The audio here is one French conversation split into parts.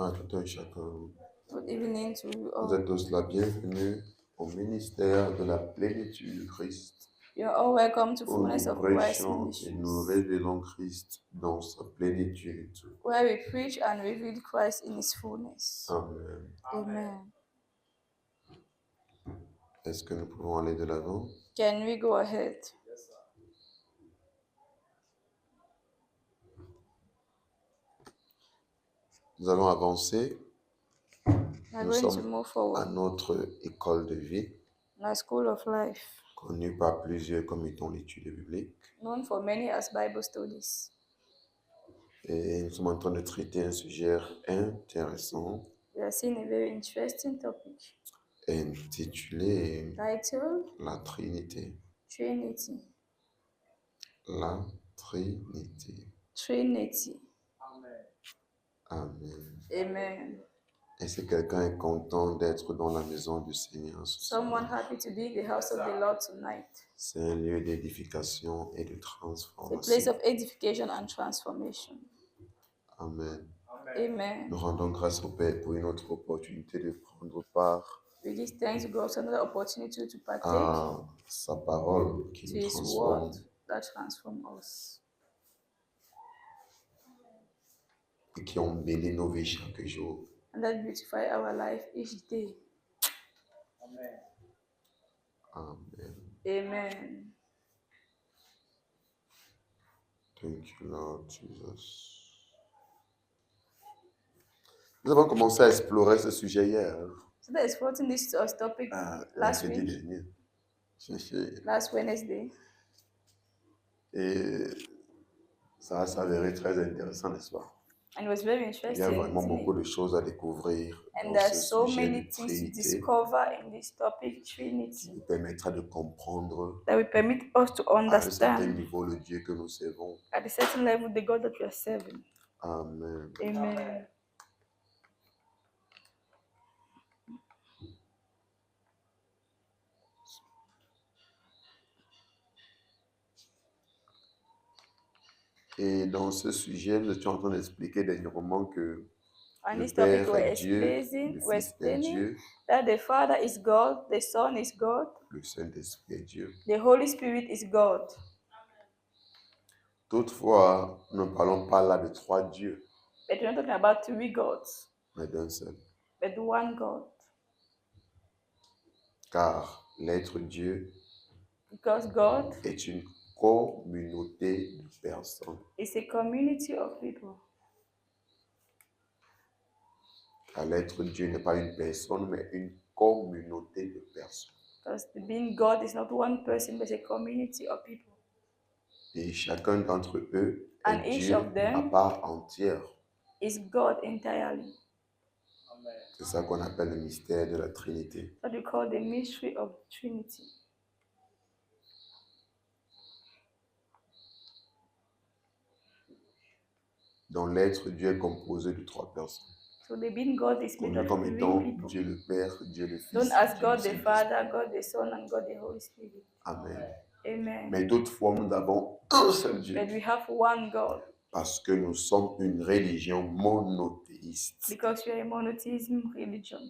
à tout un chacun. Good evening to you Vous all. êtes tous la bienvenue au ministère de la plénitude du Christ, You are all welcome to où Fullness nous of Christ prêchons et nous Ministries, révélons Christ dans sa plénitude. where we preach and reveal Christ in His fullness. Amen. Amen. Est-ce que nous pouvons aller de l'avant? Can we go ahead? Nous allons avancer. We are Nous going to sommes move à forward. notre école de vie, In our school of life, connue par plusieurs comme étant l'étude biblique. known for many as Bible studies. Et nous sommes en train de traiter un sujet intéressant We are seeing a very interesting topic intitulé titled La Trinité. Trinity. La Trinité. Trinity. Amen. Amen. Est-ce que quelqu'un est content d'être dans la maison du Seigneur ce Someone soir? happy to be in the house of the Lord tonight. C'est un lieu d'édification et de It's a transformation. place of edification and transformation. Amen. Amen. Nous rendons grâce au Père pour une autre opportunité de prendre part We give thanks to God for another opportunity to partake à sa parole qui to nous His transforme word that transforms us et qui embellit nos vies chaque jour. and that beautify our life each day. Amen. Amen. Thank you, Lord Jesus. Nous avons commencé à explorer ce sujet hier, So that is exploring this topic last mercredi week, dernier. last Wednesday, Et ça s'avérait très intéressant, n'est-ce pas? and it was very Il y a interesting. vraiment Isn't beaucoup it? de choses à découvrir And dans there are ce so sujet many de things to Trinité discover in this topic, qui Trinity, nous permettra de comprendre that will permit us to à un certain understand niveau le Dieu que nous servons. at a certain level the God that we are serving. Amen. Amen. Et dans ce sujet, nous étions en train d'expliquer dernièrement que On le this topic, Père we're est Dieu, le we're Fils est explaining Dieu, that the Father is God, the Son is God, le Saint-Esprit est Dieu. the Holy Spirit is God. Toutefois, nous ne parlons pas là de trois dieux, But we're not talking about three gods, mais d'un seul. but one God. Car l'être Dieu Because God est une communauté de personnes. is a community of people. Car l'être Dieu n'est pas une personne, mais une communauté de personnes. Because being God is not one person, but a community of people. Et chacun d'entre eux And est each Dieu of them à part entière. is God entirely. C'est ça qu'on appelle le mystère de la Trinité. What we call the mystery of Trinity. Dont l'être Dieu est composé de trois personnes. So the being God is made Connu of comme three étant people. Dieu le Père, Dieu le Fils, Known as Dieu God le the Saint-Esprit. Father, God the Son, and God the Holy Spirit. Amen. Amen. Mais d'autres nous avons un seul Dieu. But we have one God. Parce que nous sommes une religion monothéiste. Because we are a monotheism religion.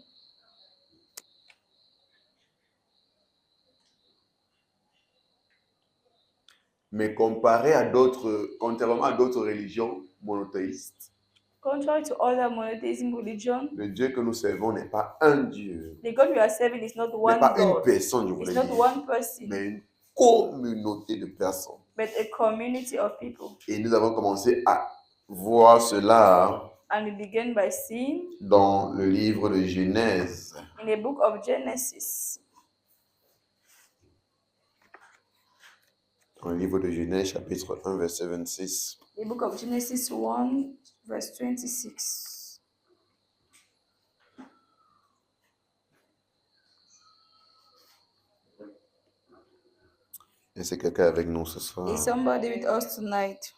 Mais contrairement à d'autres religions monothéistes, Contrary to other monotheism religion, le Dieu que nous servons n'est pas un Dieu. the God we are serving is not N'est one pas une God. personne, je It's voulais not dire, one person, mais une communauté de personnes. but a community of people. Et nous avons commencé à voir cela And we begin by seeing dans le livre de Genèse. in the book of Genesis. Dans le livre de Genèse, chapitre 1, verset 26. The book of Genesis 1, verse 26. Est-ce que quelqu'un est avec nous ce soir? Is somebody with us tonight?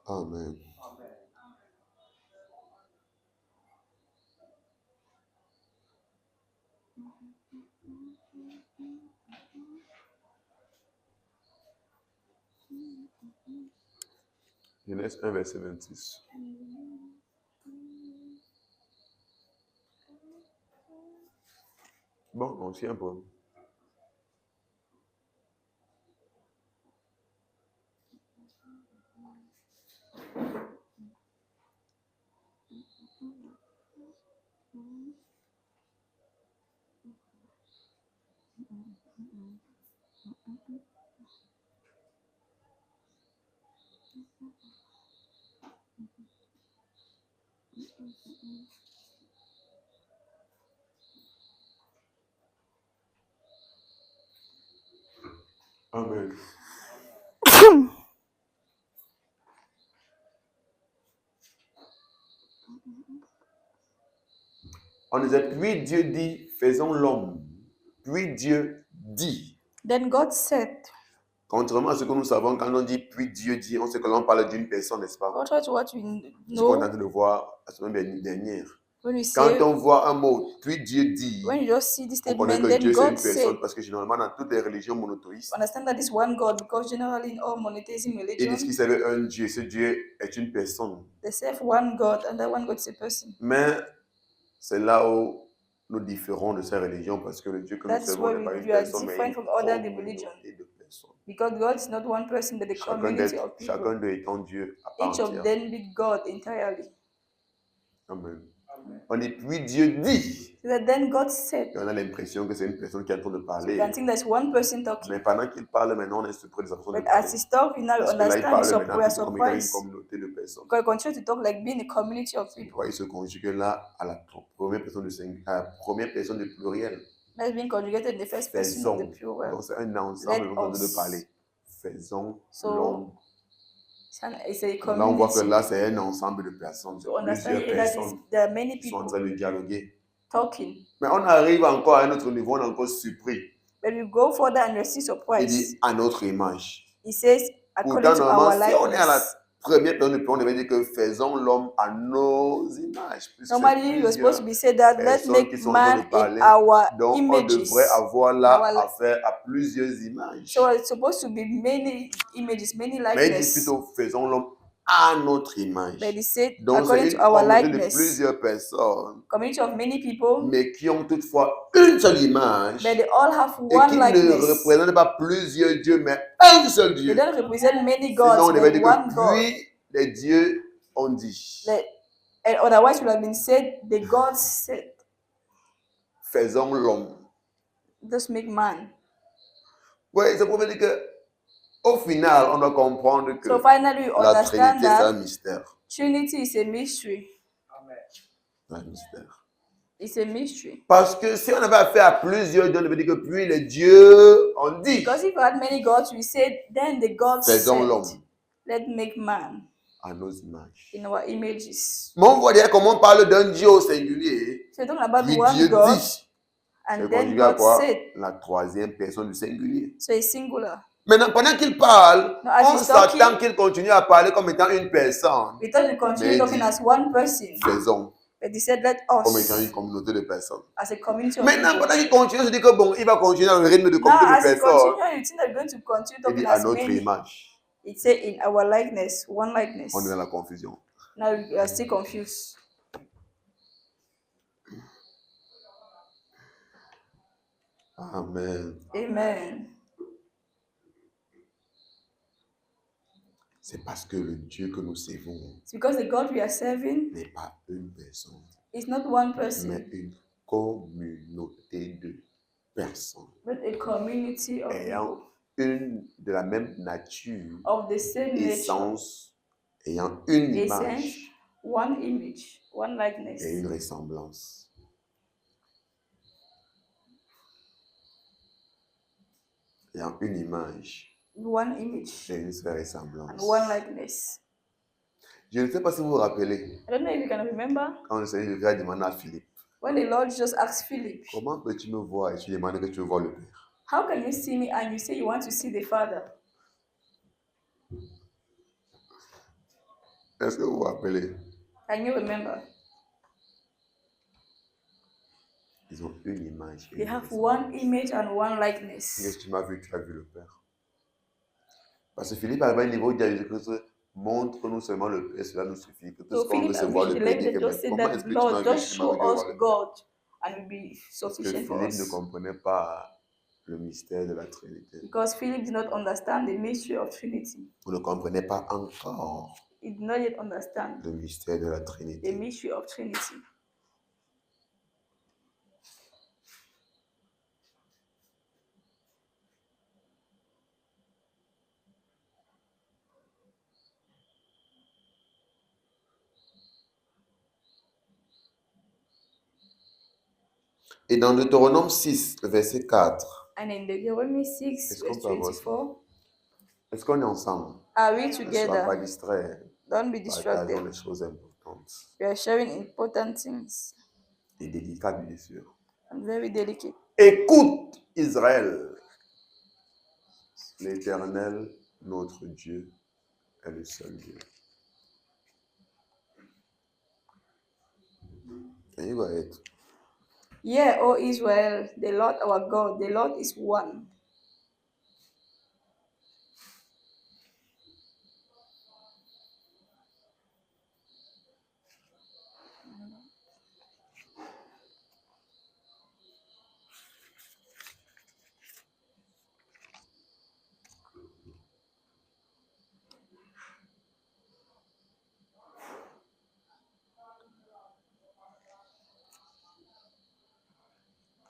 Amen. Genèse 1, verset 26. Bon, on tient bon. Amen. On disait, puis Dieu dit, faisons l'homme. Puis Dieu dit. Then God said, Contrairement à ce que nous savons, quand on dit puis Dieu dit, on sait que l'on parle d'une personne, n'est-ce pas? contrary to what we Ce qu'on est en know, train de voir la semaine dernière. when we Quand say, on voit un mot, puis Dieu dit, when you just see this on connaît statement, que then Dieu c'est une God said, personne, parce que généralement dans toutes les religions monothéistes, understand that it's one God, because generally in all monotheism ils religion, disent qu'ils savent un Dieu, ce Dieu est une personne. they serve one God, and that one God is a person. Mais c'est là où nous différons de ces religions, parce que le Dieu que nous That's servons why n'est pas une we are personne, mais different une from other communauté religions. de personnes. Because God is not one person, but the community of people. Chacun d'eux étant Dieu à part Each of entière. them be God entirely. Amen. On dit, puis Dieu dit. So that then God said, Et on a l'impression que c'est une personne qui est en train de so you parler. can think there's one person talking. Mais pendant qu'il parle, maintenant, on est surpris de sa façon de But parler. as he's talking now, you Parce que là, il understand, parle maintenant we are plutôt comme étant une surprised. communauté de personnes. Because he continues to talk like being a community of Tu people. vois, il se conjugue là à la première personne du singulier, à la première personne du pluriel. That's being conjugated in the first person of the Faisons. plural. Donc, c'est un ensemble Let dont on est en train de us. parler. Faisons So, l'homme. it's a Là, on voit que community. là, c'est un ensemble de personnes. To understand Plusieurs it, that is, personnes there are many qui sont en people train de dialoguer. talking. Mais on arrive encore à un autre niveau, on est encore surpris. But we go further and we're still Il surprised. dit à notre image. He says, according Pourtant, to our normalement, si on est à la likeness. première personne du plan, on devait dire que faisons l'homme à nos images. Puisque Normally, you're supposed to be said that let's personnes make qui sont en train man de parler, in our donc on images. devrait avoir là Our- affaire à plusieurs images. So it's supposed to be many images, many Mais il dit likeness. plutôt faisons l'homme à notre image. But he said, Donc c'est according une to our communauté de likeness. plusieurs personnes, Community of many people, mais qui ont toutefois une seule image but they all have et one qui ne likeness. représentent pas plusieurs dieux, mais un seul They Dieu. don't represent many Sinon, on gods, devait but dire one que God. puis les dieux ont dit. And otherwise, it would have been said, the gods said, Faisons l'homme. just make man. Oui, ça veut dire que au final, on doit comprendre que So finally, we la understand Trinité, c'est un that mystère. Trinity is a mystery. C'est un mystère. It's a mystery. Parce que si on avait affaire à plusieurs dieux, on devait dire que puis les dieux ont dit. Because if you had many gods, we said, then the gods Faisons said, l'homme let's make man à nos images. in our images. Mais on voit déjà comment on parle d'un Dieu au singulier. So we're talking about Puis one Dieu God, dit. and C'est then conjugué à God quoi? said. La troisième personne du singulier. So it's singular. Maintenant, pendant qu'il parle, No, as on he's s'attend talking, qu'il continue à parler comme étant une personne. we thought we continue Mais talking dit, as one person. Faisons But he said, let comme étant us, une communauté de personnes. as a community of Maintenant, people. pendant qu'il continue, je dis que bon, il va continuer dans le rythme de Now, communauté de as he personnes. continues, you think they're going to continue Il talking dit à as notre many. image. It said in our likeness, one likeness. On est dans la confusion. Now we are still confused. Amen. Amen. C'est parce que le Dieu que nous servons It's because the God we are serving n'est pas une personne, is not one mais person, une communauté de personnes but a community of ayant people une de la même nature, of the same nature, essence, ayant une essence, image one image, one likeness, et une ressemblance. Ayant une image one image, et une seule and ressemblance. one likeness. Je ne sais pas si vous vous rappelez, I don't know if you can remember quand le Seigneur Jésus a demandé à Philippe, when the Lord just asked Philip, comment peux-tu me voir et tu demandes que tu veux voir le Père? how can you see me and you say you want to see the Father? Est-ce que vous vous rappelez? Can you remember? Ils ont une image. They have one image and one likeness. Qu'est-ce que tu m'as vu? Tu as vu le Père. Parce que Philippe arrive à un niveau où il dit à Jésus-Christ, montre-nous seulement le Père, cela nous suffit. Que tout So ce qu'on veut, Philip c'est has voir reached le the Père. level Il dit that que, just mais said comment that est-ce que tu m'as Lord, vu? just Tu m'as show vu de voir us le Père. God and it will be Parce que sufficient for Philippe ne us. comprenait pas le mystère de la Trinité. Because Philip did not understand the mystery of Trinity. Vous ne comprenez pas encore He did not yet understand le mystère de la the Trinité. mystery of Trinity. Et dans Deutéronome 6, le verset 4, And in Deuteronomy 6, est-ce qu'on verse peut avoir 24, est-ce qu'on est ensemble? are we Ne sois pas together? distrait. Don't be Partageons distracted. les choses importantes We are sharing important things et délicates, bien sûr. and very delicate. Écoute, Israël. L'Éternel, notre Dieu, est le seul Dieu. Can you go ahead? Hear, O Israel, the Lord our God, the Lord is one.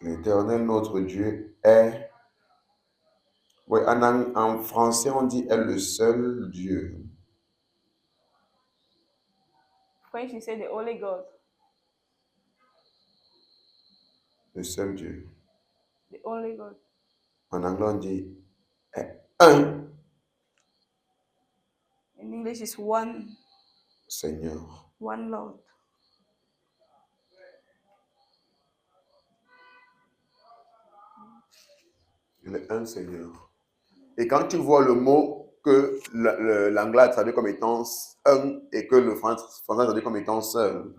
L'Éternel, notre Dieu, est... Oui, en français, on dit est le seul Dieu. French, you say the only God, Le seul Dieu. the only God. En anglais, on dit est un In English, is one, Seigneur. one Lord. Il est un Seigneur. Et quand tu vois le mot que l'anglais a traduit comme étant un et que le français a traduit comme étant seul,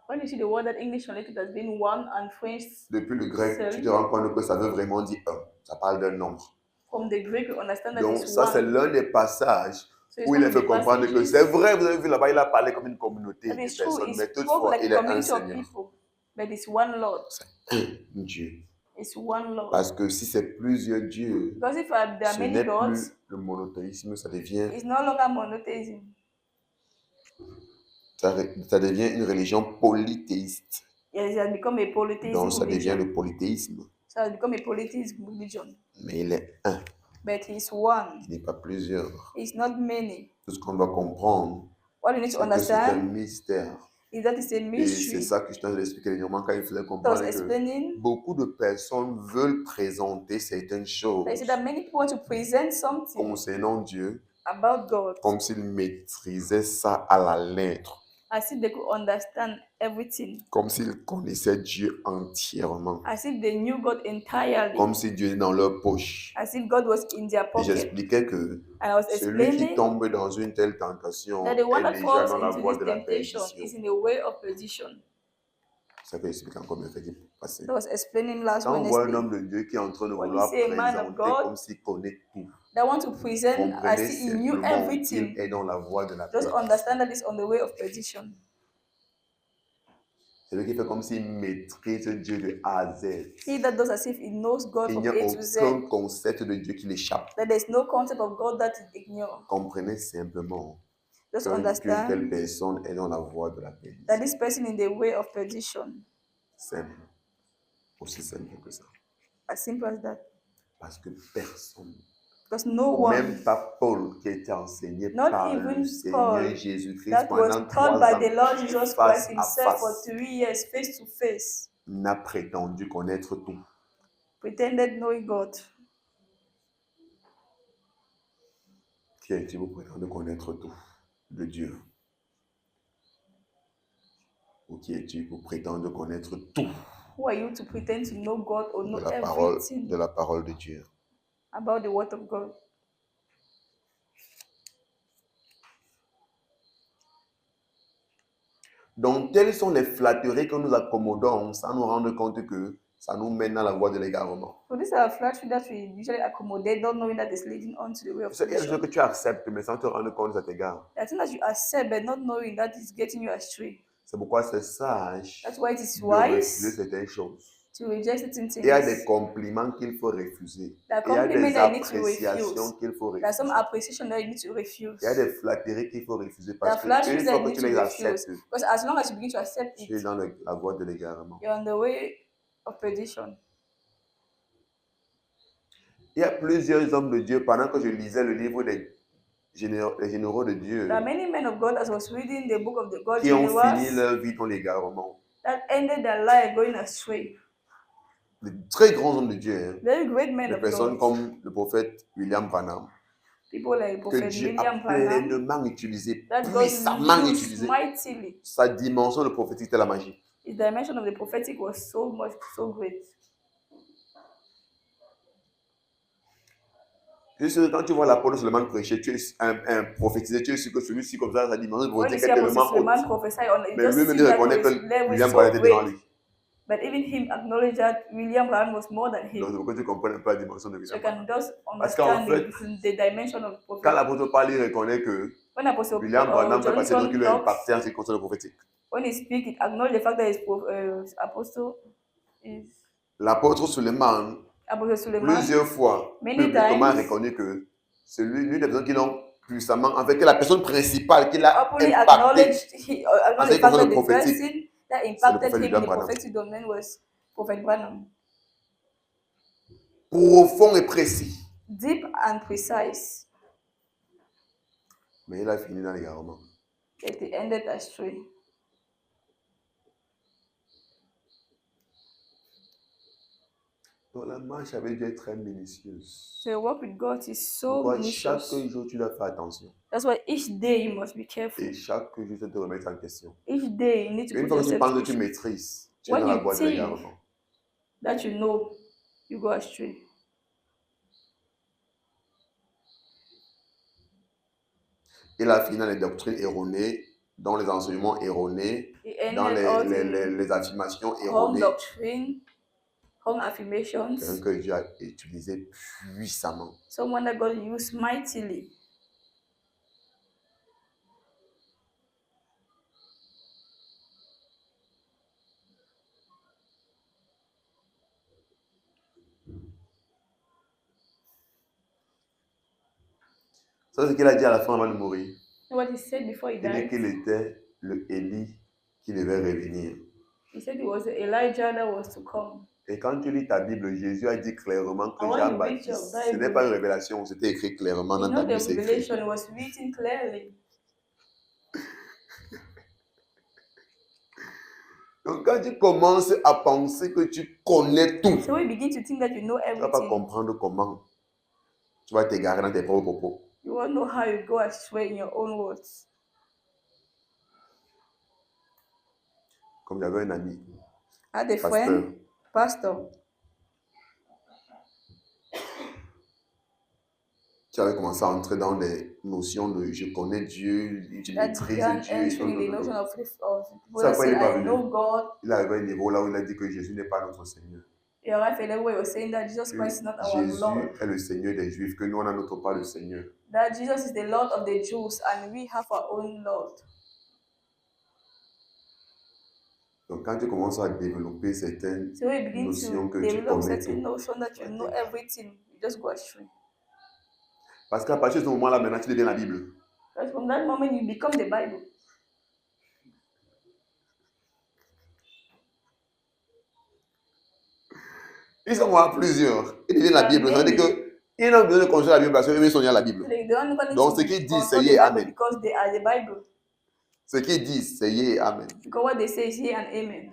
When you see the word that English translated as being one and French depuis le grec, seul, tu te rends compte que ça veut vraiment dire un. Ça parle d'un nombre. from the Greek, we understand that Donc, it's ça, c'est one. l'un des passages So it's où il one a of fait the comprendre que passages c'est vrai, vous avez vu là-bas, il a parlé comme une communauté that de is true. personnes, It mais spoke toutefois, like il a est un community of Seigneur. people, but it's one Lord. C'est un Dieu. It's one Lord. Parce que si c'est plusieurs dieux, Because if there are ce many n'est gods, plus le monothéisme, ça devient, it's no longer monotheism. ça devient une religion polythéiste. It has become a polytheism Donc, ça devient religion. le polythéisme. So it has become a polytheism religion. Mais il est un, But he's one. il n'est pas plusieurs. It's not many. Tout ce qu'on doit comprendre, What you need to c'est que c'est un understand mystère. is that it's a Et c'est mystery. ça que je t'ai expliqué dernièrement quand il fallait I was comprendre que explaining beaucoup de personnes veulent présenter certaines choses that I said that many people want to present something concernant Dieu about God comme s'ils maîtrisaient ça à la lettre, as if they could understand everything, comme s'ils connaissaient Dieu entièrement, as if they knew God entirely, comme si Dieu est dans leur poche. as if God was in their Et pocket. j'expliquais que And I was celui qui explaining tombe dans une telle tentation that the one est that déjà falls dans la into voie this de la temptation perdition. is in the way of perdition. Ça peut expliquer encore mercredi passé. I was explaining last Quand on voit un Wednesday homme de Dieu qui est en train de when you vouloir see a man of présenter God comme s'il connaît tout, that want to present comprenez as if he knew simplement qu'il everything, est dans la voie de la just perdition. understand that it's on the way of perdition. C'est lui qui fait comme s'il maîtrise Dieu de A à Z. He that does as if he knows God Il from n'y a A to Z, aucun concept de Dieu qui l'échappe. that there's no concept of God that is ignored. Comprenez simplement Just qu'une telle understand personne est dans la voie de la perdition. that this person in the way of perdition. Simple. Aussi simple que ça. As simple as that. Parce que personne, Because no one même pas Paul qui a été enseigné Not par even le Seigneur Paul Jésus-Christ that pendant was 3 taught by ans, the Lord Jesus face Christ à himself for face, 3 years, face to face, n'a prétendu connaître tout. pretended knowing God. Qui est-il pour prétendre connaître tout de Dieu? Ou qui es-tu pour prétendre connaître tout Who are you to pretend to know God or know de la everything parole de Dieu? about the word of God? Donc, telles sont les flatteries que nous accommodons sans nous rendre compte que ça nous mène dans la voie de l'égarement. So these are flattery that we usually accommodate, not knowing that it's leading on to the way of Il y a des choses perdition. que tu acceptes, mais sans te rendre compte que ça t'égare. The thing that you accept, but not knowing that it's getting you astray. C'est pourquoi c'est sage That's why it is de refuser wise certaines choses. to reject certain Il y a des things. compliments qu'il faut refuser. There are Il y a compliments des that you need to appréciations refuse. qu'il faut There's some refuser. appreciation that you need to refuse. Il y a des flatteries qu'il faut refuser There parce are que flatteries une that fois you que need tu to les refuse. acceptes, Because as long as you begin to accept tu es it, dans la voie de l'égarement. you're on the way of perdition. Il y a plusieurs hommes de Dieu, pendant que je lisais le livre des généraux de Dieu, There are many men of God, as I was reading the book of the God qui ont fini generals, leur vie dans l'égarement. that ended their life going astray. De très grands hommes de Dieu, hein. Very great men Des of personnes God. comme le prophète William Branham, People like que Prophet Dieu a William Branham, pleinement utilisé, that God puissamment used utilisé. mightily. Sa dimension de prophétique, c'était la magie. His dimension of the prophetic was so great. Je suis sûr que quand tu vois l'apôtre Suleiman prêcher, tu es un prophétisé, tu es sûr que celui-ci, comme ça, sa dimension de When you prophétique see est Apostle tellement Suleiman haute. prophesy on it, Mais just lui-même, see il that reconnaît his que level William is Branham so était devant great. lui. But even him acknowledged that William Branham was more than Donc, him. c'est pourquoi tu comprends un peu la dimension de So William you Branham. can just Parce qu'en understand fait, the dimension of quand prophet. l'apôtre parle, il reconnaît que When Apostle William Branham fait partie de ceux qui Johnson l'ont talks, impacté en ce qui concerne le prophétique. when he speaks, it acknowledges the fact that his apostle is L'apôtre Suleiman, Apostle Suleiman. plusieurs fois, Many publiquement times, reconnu que c'est l'une des personnes qui l'ont puissamment, en fait, que la personne principale qui l'a openly impacté acknowledged en ce the qui fact concerne that le the prophétique, person that c'est le impacted prophète him in William the Branham. prophetic domain was Prophet Branham. Profond et précis. Deep and precise, Mais il a fini dans l'égarement. yet he ended astray. Donc la marche avec Dieu est très minutieuse. So your walk with God is so Pourquoi chaque minutious. jour tu dois faire attention. That's why each day you must be careful. Et chaque jour tu dois te remettre en question. Each day you need to Une put fois que tu yourself penses to que tu issue. maîtrises, tu es When dans la you voie de think l'égarement. that you know, you go astray. Il a fini dans les doctrines erronées, dans les enseignements erronés, He dans ended all the les affirmations wrong erronées. doctrine, wrong affirmations. Quelqu'un que Dieu a utilisé puissamment. Someone that God used mightily. Ça, c'est ce qu'il a dit à la fin avant de mourir. And what he said before he Il dit died, qu'il était le Élie qui devait revenir. he said it was Elijah that was to come. Et quand tu lis ta Bible, Jésus a dit clairement que And when you read Jean-Baptiste, your ce n'est Bible, pas une révélation, c'était écrit clairement It's dans ta not Bible. the C'est écrit. revelation, it was written clearly. Donc quand tu commences à penser que tu connais tout, So when you begin to think that you know tu ne vas pas everything, comprendre comment tu vas t'égarer dans tes propres propos. you won't know how you go astray in your own words. Comme j'avais un ami, I had a pasteur, friend, pastor, qui avait commencé à entrer dans les notions de je connais Dieu, je that maîtrise began Dieu. entering the non. notion of people Ça, that après, il say, est pas I venu. know God. Il arrivait à un niveau là où il a dit que Jésus n'est pas notre Seigneur. He arrived at a level where he was saying that Jesus Que Christ is not our Jésus Lord. est le Seigneur des Juifs, que nous, on n'a notre pas de Seigneur. That Jesus is the Lord of the Jews and we have our own Lord. Donc, quand tu commences à développer certaines So when you begin notions to que tu develop connais certain tout, notion that you know everything, you just go astray. parce qu'à partir de ce moment-là, maintenant, tu deviens la Bible. Because from that moment you become the Bible. Ils sont à plusieurs. Ils deviennent la Bible. Ça veut dire qu'ils n'ont besoin de construire la Bible parce qu'eux sont liés à la Bible. They don't need Donc, to ce qu'ils disent, consult c'est the yé, Bible amen. because they are the Bible. Ce qu'ils disent, c'est yé, amen. Because what they say is yea and amen.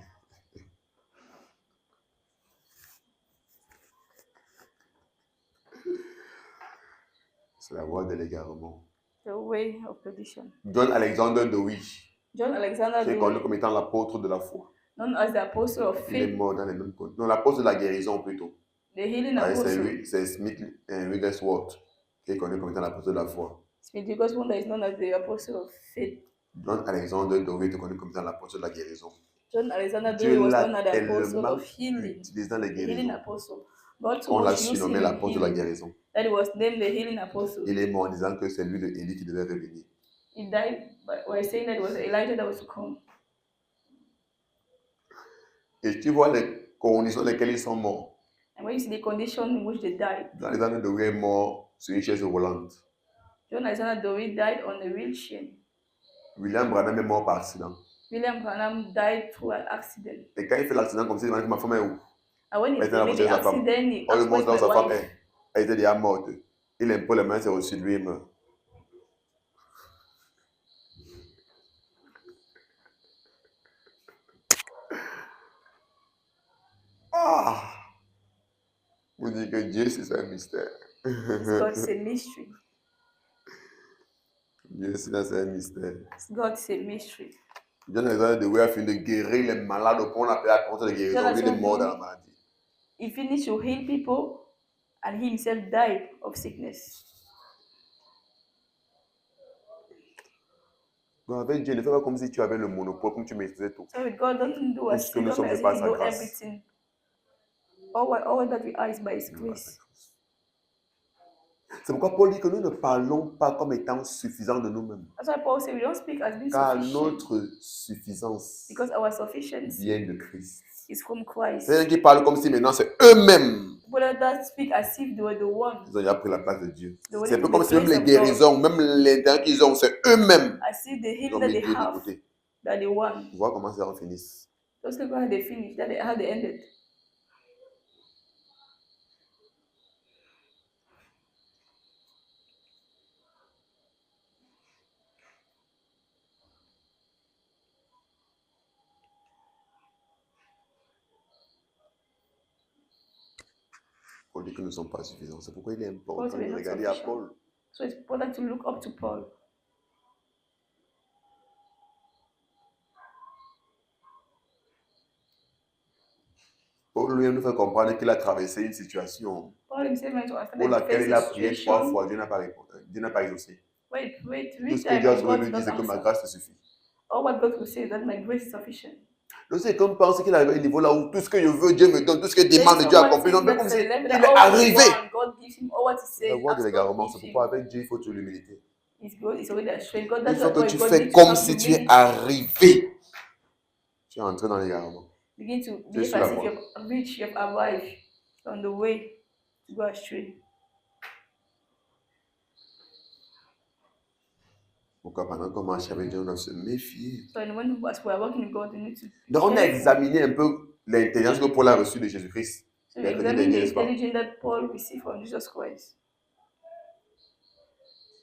C'est la voie de l'égarement. The way of perdition. John Alexander Dowie, John Alexander qui est connu Dowie, comme étant l'apôtre de la foi. known as the apostle of Il est faith, mort dans les mêmes conditions. Non, l'apôtre de la guérison plutôt. the healing Ouais, apostle. c'est Smith Wigglesworth qui est connu comme étant l'apôtre de la foi. Smith Wigglesworth is known as the apostle of faith. John Alexander Dowie était connu comme étant l'apôtre de la guérison. John Alexander Dieu Dowie was l'a known as the apostle tellement of healing, utilisé dans les the healing guérisons apostle. God so qu'on l'a much used him surnommé in l'apôtre de la healing guérison. that he was named the healing apostle. Il est mort en disant que c'est lui de Élie qui devait revenir. He died by saying that it was Elijah that was to come. Et tu vois les conditions dans lesquelles ils sont morts. And when you see the condition in which they died, John Alexander Dowie est mort sur une chaise roulante. John Alexander Dowie died on a wheelchair. William Branham est mort par accident. William Branham died through an accident. Et quand il fait l'accident comme ça, il demande que ma femme est où? And when he Elle était là made pour the chercher sa femme. accident, he On lui asked montre là où where's sa my femme wife. est. Elle était déjà morte. Il impose les mains sur dessus lui et meurt. Ah! Vous dites que Dieu, c'est un mystère. God's a mystery. Dieu, c'est un mystère. God's a mystery. John Alexander Dowie a fini de guérir les malades au point où on appelle la compte de guérison. Lui, il est mort dans la maladie. He finished to heal people and he himself died of sickness. Donc avec Dieu, ne fais pas comme si tu avais le monopole, comme tu maîtrisais tout. So with God, don't do Tout as ce que nous don't sommes as fait if par you sa know grâce. everything. All that we are is by His grace. C'est pourquoi Paul dit que nous ne parlons pas comme étant suffisants de nous-mêmes. That's why Paul said we don't speak as being Car sufficient. notre suffisance Because our sufficiency vient de Christ. is from Christ. C'est-à-dire qu'ils parlent comme si maintenant c'est eux-mêmes. People that speak as if they were the one. Ils ont déjà pris la place de Dieu. The one C'est un peu in comme the si même place les of guérisons, même l'intérêt qu'ils ont, c'est eux-mêmes. As if the Ils healing ont that mis they Dieu de have, côté. that they want. Voir comment ça finisse. Just look how they finished, how they ended. Paul dit que nous ne sommes pas suffisants. C'est pourquoi il est important Because we're de not regarder à sufficient. Paul. So it's important to look up to Paul. Paul lui nous fait comprendre qu'il a traversé une situation Paul himself went to understand pour that laquelle he il a faced a prié 3 situation. fois, Dieu n'a pas répondu. Dieu n'a pas exaucé. Wait, Tout three ce que Dieu times a and trouvé God lui did dit, not c'est que ma answer. grâce te suffit. All what God will say is that my grace is sufficient. Donc c'est comme penser qu'il arrive à un niveau là où tout ce que je veux, Dieu me donne, tout ce que je demande, There is Dieu someone accomplit. Donc thinking comme that's si a level il that est all what he arrivé. wants, God gives him all what he La says. voie de Ask l'égarement, God c'est give pourquoi him. avec Dieu, il faut toujours l'humilité. It's already astray. God, Une that's fois que why tu God fais needs to comme have si tu es humility. arrivé, tu es entré dans l'égarement. Begin to Tu es behave sur la as if voie. you have reached, you have arrived on the way to go astray. Pourquoi pendant qu'on marche avec Dieu, on doit se méfier. So when as we are working with God, we need to be Donc on a careful. examiné un peu l'intelligence que Paul a reçue de Jésus-Christ. So we mercredi examine dernier, the n'est-ce pas? intelligence that Paul received from Jesus Christ.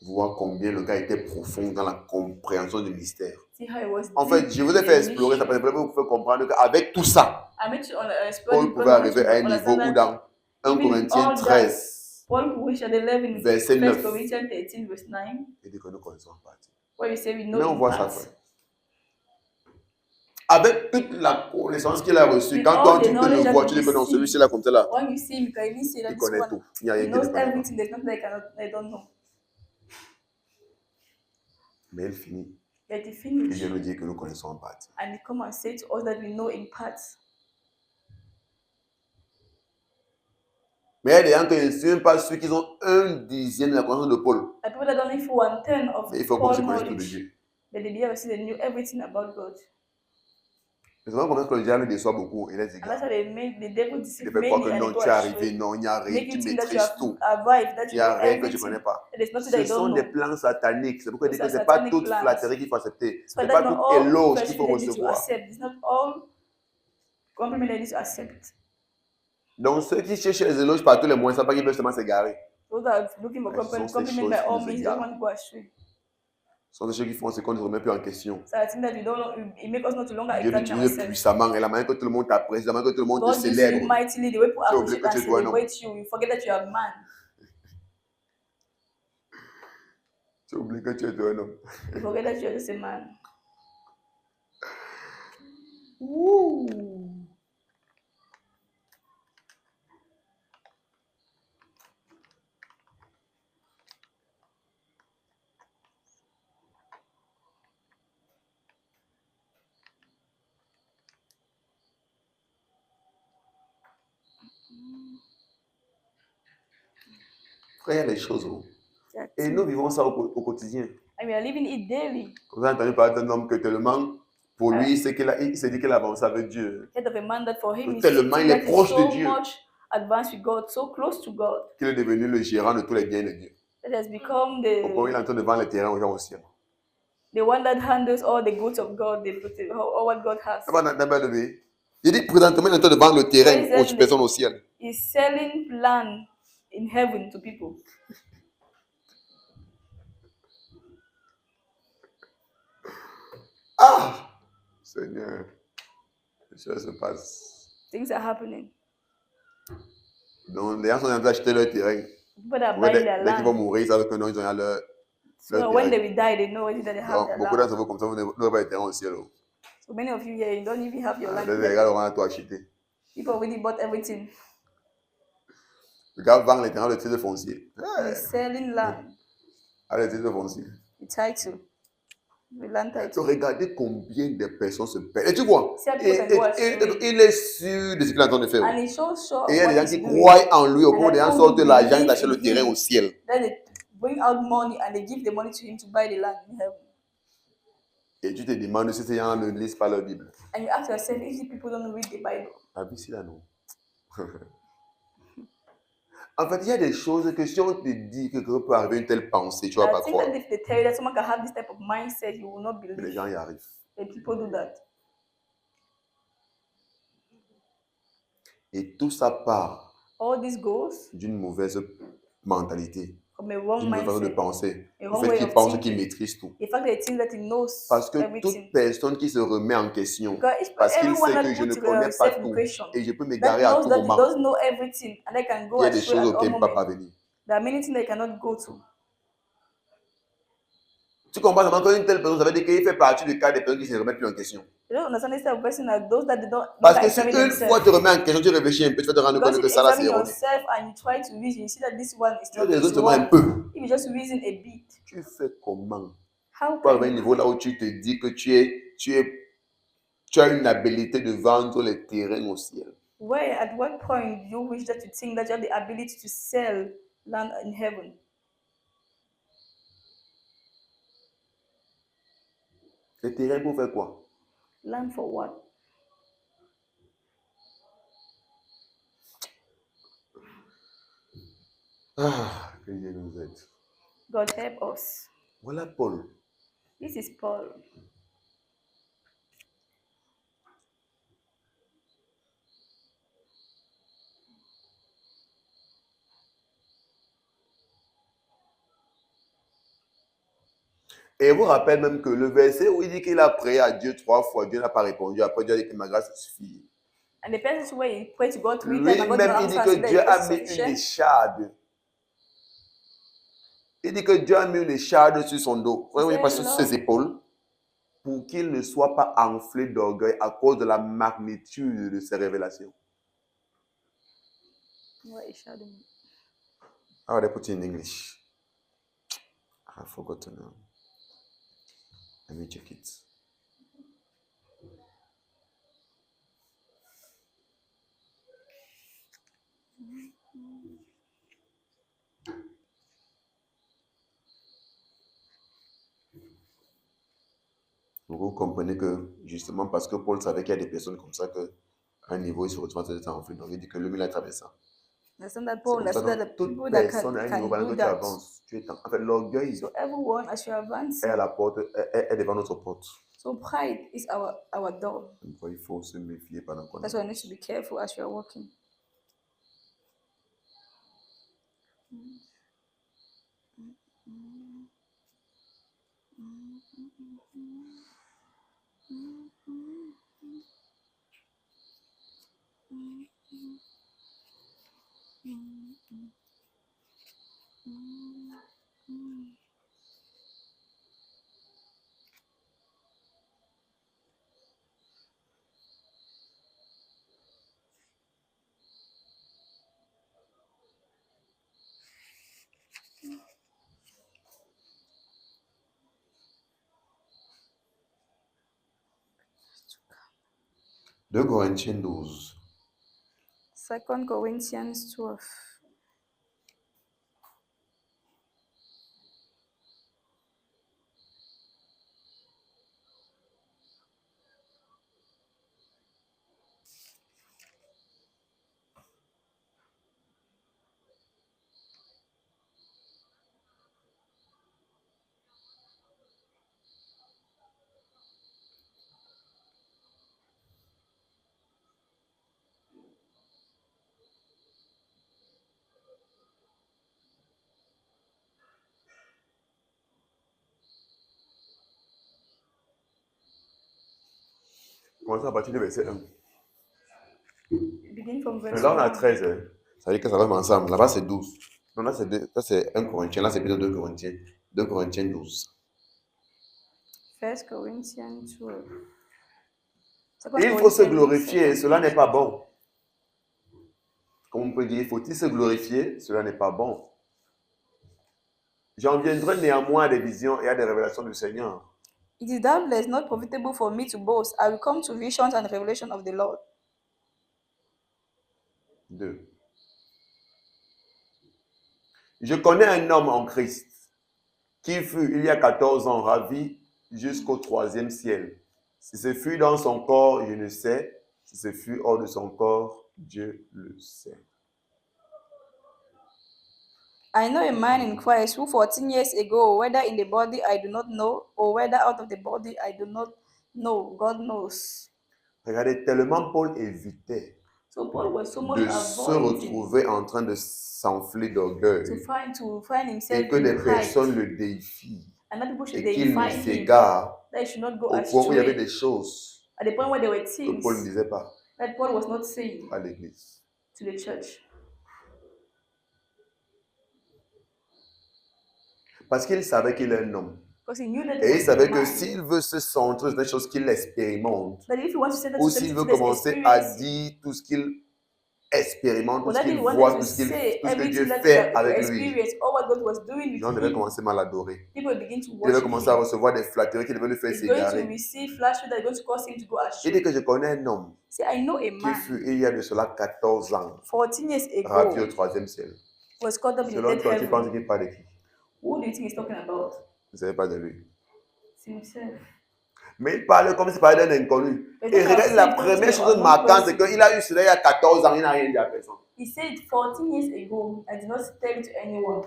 Voir combien le gars était profond dans la compréhension du mystère. See how it was En fait, deep je vous ai in fait the explorer ça mystery. parce que vous pouvez comprendre qu'avec tout ça, I made you explain Paul it pouvait because I want arriver you à un to niveau understand où that dans 1 even in Corinthiens all that, 13, Paul could reach at the level in verset 1 9, Corinthians 13 verse 9, il dit que nous connaissons en partie. where you say we know Mais on in voit ça, part. frère. Avec toute la connaissance qu'il a reçue, With quand all toi the tu peux le knowledge voir, that tu you dis que non, receive, celui-ci là comme ça là, when you see him, you can even say that il this connaît one, tout. Il n'y a he rien qu'il ne knows connaît pas. everything. There's nothing I don't know. Mais il finit. Yet he Il finished, vient nous dire que nous connaissons en partie. and he come and say to us that we know in part. Mais il y a des gens qui ne sont même pas ceux qui ont 1/10 de la connaissance de Paul. And people that don't even 1/10 of Mais il faut comme Paul's tu connaisses tout de knowledge, Dieu. but they be see they knew everything about God. Mais c'est vraiment comme ça que le diable déçoit beaucoup et les And that's égare. how they make the devil Il deceive te fait croire many que and non, they go tu es arrivé, astray. non, il n'y a rien, Make tu you think that you maîtrises have tout. arrived, that Il you n'y a know rien que tu ne everything. connais pas. There's nothing that Ce you don't sont des know. plans sataniques. C'est pourquoi il dit Those que ce are n'est pas satanic toute plans. flatterie qu'il faut accepter. Ce So n'est that's pas not toute all éloge qu'il flesh faut they need to recevoir. accept. It's not all compliment they need to accept. Donc ceux qui cherchent les éloges par tous les moyens, ne savent pas qu'ils veulent seulement s'égarer. Those that are looking for Mais ce sont ces compliment by choses qui all nous means, they égarent. want to go astray. Ce sont des choses qui font ce qu'on ne remet plus en question. So I think that we don't know, it makes us not to longer Dieu examine l'utilise ourselves. puissamment et la manière que tout le monde t'apprécie, la manière que tout le monde te God uses you célèbre. mightily, the way people Tu oublies appreciate que and tu es toi un homme. celebrate you. You forget that you are a man. Tu oublies que tu es toi un homme. You forget that you are just a man. Ouh. Frère, il y a des choses. Oh. There are Et nous things. vivons ça au quotidien. And we are living it daily. Vous avez entendu parler d'un homme que tellement, pour lui, c'est il s'est dit qu'il avançait avec Dieu. Head of a man that for him Que is tellement il est that is proche de so Dieu much advanced with God, so close to God, qu'il est devenu le gérant de tous les biens de Dieu. that has become Au point où il est en train de vendre les terrains aux gens au ciel. the one that handles all the goods of God, all what God has. Il dit présentement, il est en train de vendre le terrain aux Presently, personnes au ciel. He's selling land in heaven to people. Ah! Seigneur, les choses se passent. Things are happening. Donc, les gens sont en train d'acheter leur terrain. People are buying their Dès qu'ils vont land. mourir, ils savent que non, ils ont leur So when terrain. they will die, they know already that they have Donc, their beaucoup land. d'entre vous, comme ça, vous n'avez pas de terrain au ciel. Oh. So many of you here, you don't even have your land. Les gars vont tout acheter. People already bought everything. Les gars vendent les terrains de titre foncier. They're selling land. Ah, les titres fonciers. The title. The land title. Regardez combien de personnes se perdent. Et tu vois, See how people can go astray. il est sûr de ce qu'il est en train de faire. And he's so sure Et il y of a des what gens he's qui doing. croient en lui au point où And des gens people sortent who l'argent, believe ils achètent in le terrain him. au ciel. Then they bring out money and they give the money to him to buy the land in heaven. Et tu te demandes si ces gens ne lisent pas leur Bible. And you ask yourself, if these people don't read the Bible. La vie, c'est là, non. En fait, il y a des choses que si on te dit que quelqu'un peut arriver à une telle pensée, tu ne vas pas I think croire. that if they tell you that someone can have this type of mindset, you will not Mais les believe. gens y arrivent. And people do that. Et tout ça part All this goes d'une mauvaise mentalité, from a wrong d'une mauvaise façon de mindset, penser. a Le wrong fait way qu'il of pense qu'il thinking. maîtrise tout. The fact that he thinks that he knows Parce que everything. toute personne qui se remet en question, Because parce qu'il everyone sait que that je ne puts connais pas himself in tout question, et je peux that m'égarer à knows tout that he moment, doesn't know everything and they can go il y a des astray choses at all auxquelles il ne peut pas moments. parvenir. There are many things they cannot go to. Tu comprends? Quand une telle personne, ça veut dire qu'il fait partie du cas des personnes qui ne se remettent plus en question. You don't understand this type of person are those that they don't Parce look que at si examining une fois themselves. tu remets en question, tu réfléchis un peu, tu vas te rendre Because compte if que you ça là c'est examine erroné. yourself and you try to reason, you see that this one is Tu not raisonnes is seulement un wrong. peu. If you just reason a bit, Tu fais comment how pour arriver à un can niveau là où tu te dis que tu as une habilité de vendre les terrains au ciel? at what point do you wish that you think that you have the ability to sell land in heaven? Les terrains pour faire quoi? Land for what? Ah, que Dieu nous aide. God help us. Voilà Paul. This is Paul. Et vous rappelle même que le verset où il dit qu'il a prié à Dieu 3 fois, Dieu n'a pas répondu. Après, Dieu a dit que ma grâce suffit. And the person where he prayed to God 3 times and God did Lui-même, not il dit answer, que said that Dieu his grace a is mis une sufficient. écharde. Il dit que Dieu a mis une écharde sur son dos, pas sur ses épaules, pour qu'il ne soit pas enflé d'orgueil à cause de la magnitude de ses révélations. What is shadow mean? How would I put it in English? I've forgotten now. Let me check it. Vous comprenez que justement parce que Paul savait qu'il y a des personnes comme ça que à un niveau il se retrouve en train d'être enflé. Donc il dit que lui il a traversé ça. Understand that C'est Paul comme ça, understood that donc, the toute people that personne à un niveau can pendant que do tu that. avances, tu es en fait l'orgueil So everyone, as you advance, est à la porte, est devant notre porte. so pride is our door. Donc il faut se méfier pendant qu'on That's why you need avance. to be careful as you are walking. De Corinthiens 12. 2 Corinthians 12. Commençons à partir du verset 1. Begin from Mais verse là, on a 1. 13. Hein. Ça veut dire que ça va ensemble. Là-bas, c'est 12. Non, là, ça, c'est 1 Corinthien. Là, c'est plutôt 2 Corinthiens. 2 Corinthiens 12. 1 Corinthians 12. Il faut se glorifier, cela n'est pas bon. Comme on peut dire, faut-il se glorifier? Cela n'est pas bon. J'en viendrai néanmoins à des visions et à des révélations du Seigneur. It is doubtless not profitable for me to boast. I will come to visions and revelation of the Lord. 2. Je connais un homme en Christ qui fut, il y a 14 ans, ravi jusqu'au 3e ciel. Si ce fut dans son corps, je ne sais. Si ce fut hors de son corps, Dieu le sait. I know a man in Christ who 14 years ago, whether in the body I do not know, or whether out of the body I do not know, God knows. Regardez, tellement Paul évitait So Paul was so much de se avoiding retrouver en train de s'enfler d'orgueil to find himself et que in des pride. personnes le déifient And that people should et qu'il deify ne him, s'égare that he should not go au point où il y avait des astray. choses At the point where there were que Paul ne things disait pas that Paul was not saying à l'église. to the church. Parce qu'il savait qu'il est un homme. Because he knew that he Et il was savait a que man. s'il veut se centrer sur des choses qu'il expérimente, That if he wants to say that ou to s'il veut certain commencer à experience, dire tout ce qu'il expérimente, tout or ce that qu'il he wanted voit, to tout ce say que everything Dieu that fait he avec lui, experienced, all what God was doing les gens with devaient him, commencer à l'adorer. people begin to Il devait worship commencer à him. recevoir des flatteries qui devaient le faire He's going to s'égarer. receive flattery that is going to cause him to go Il dit astray. que je connais un homme See, I know a qui man, fut, il y a de cela 14 ans, 14 years ravi au ago, 3e ciel. was caught up in the Selon dead toi, tu penses heaven. qu'il parle de qui? Who do you think he's talking about? Vous ne savez pas de lui. It's himself. Mais il parle comme s'il parlait d'un inconnu. Mais Et donc, regarde, en la fait, première donc, chose on marquante, peut- c'est qu'il a eu cela il y a 14 ans, il n'a rien dit à personne. He said 14 years ago, I did not tell it to anyone.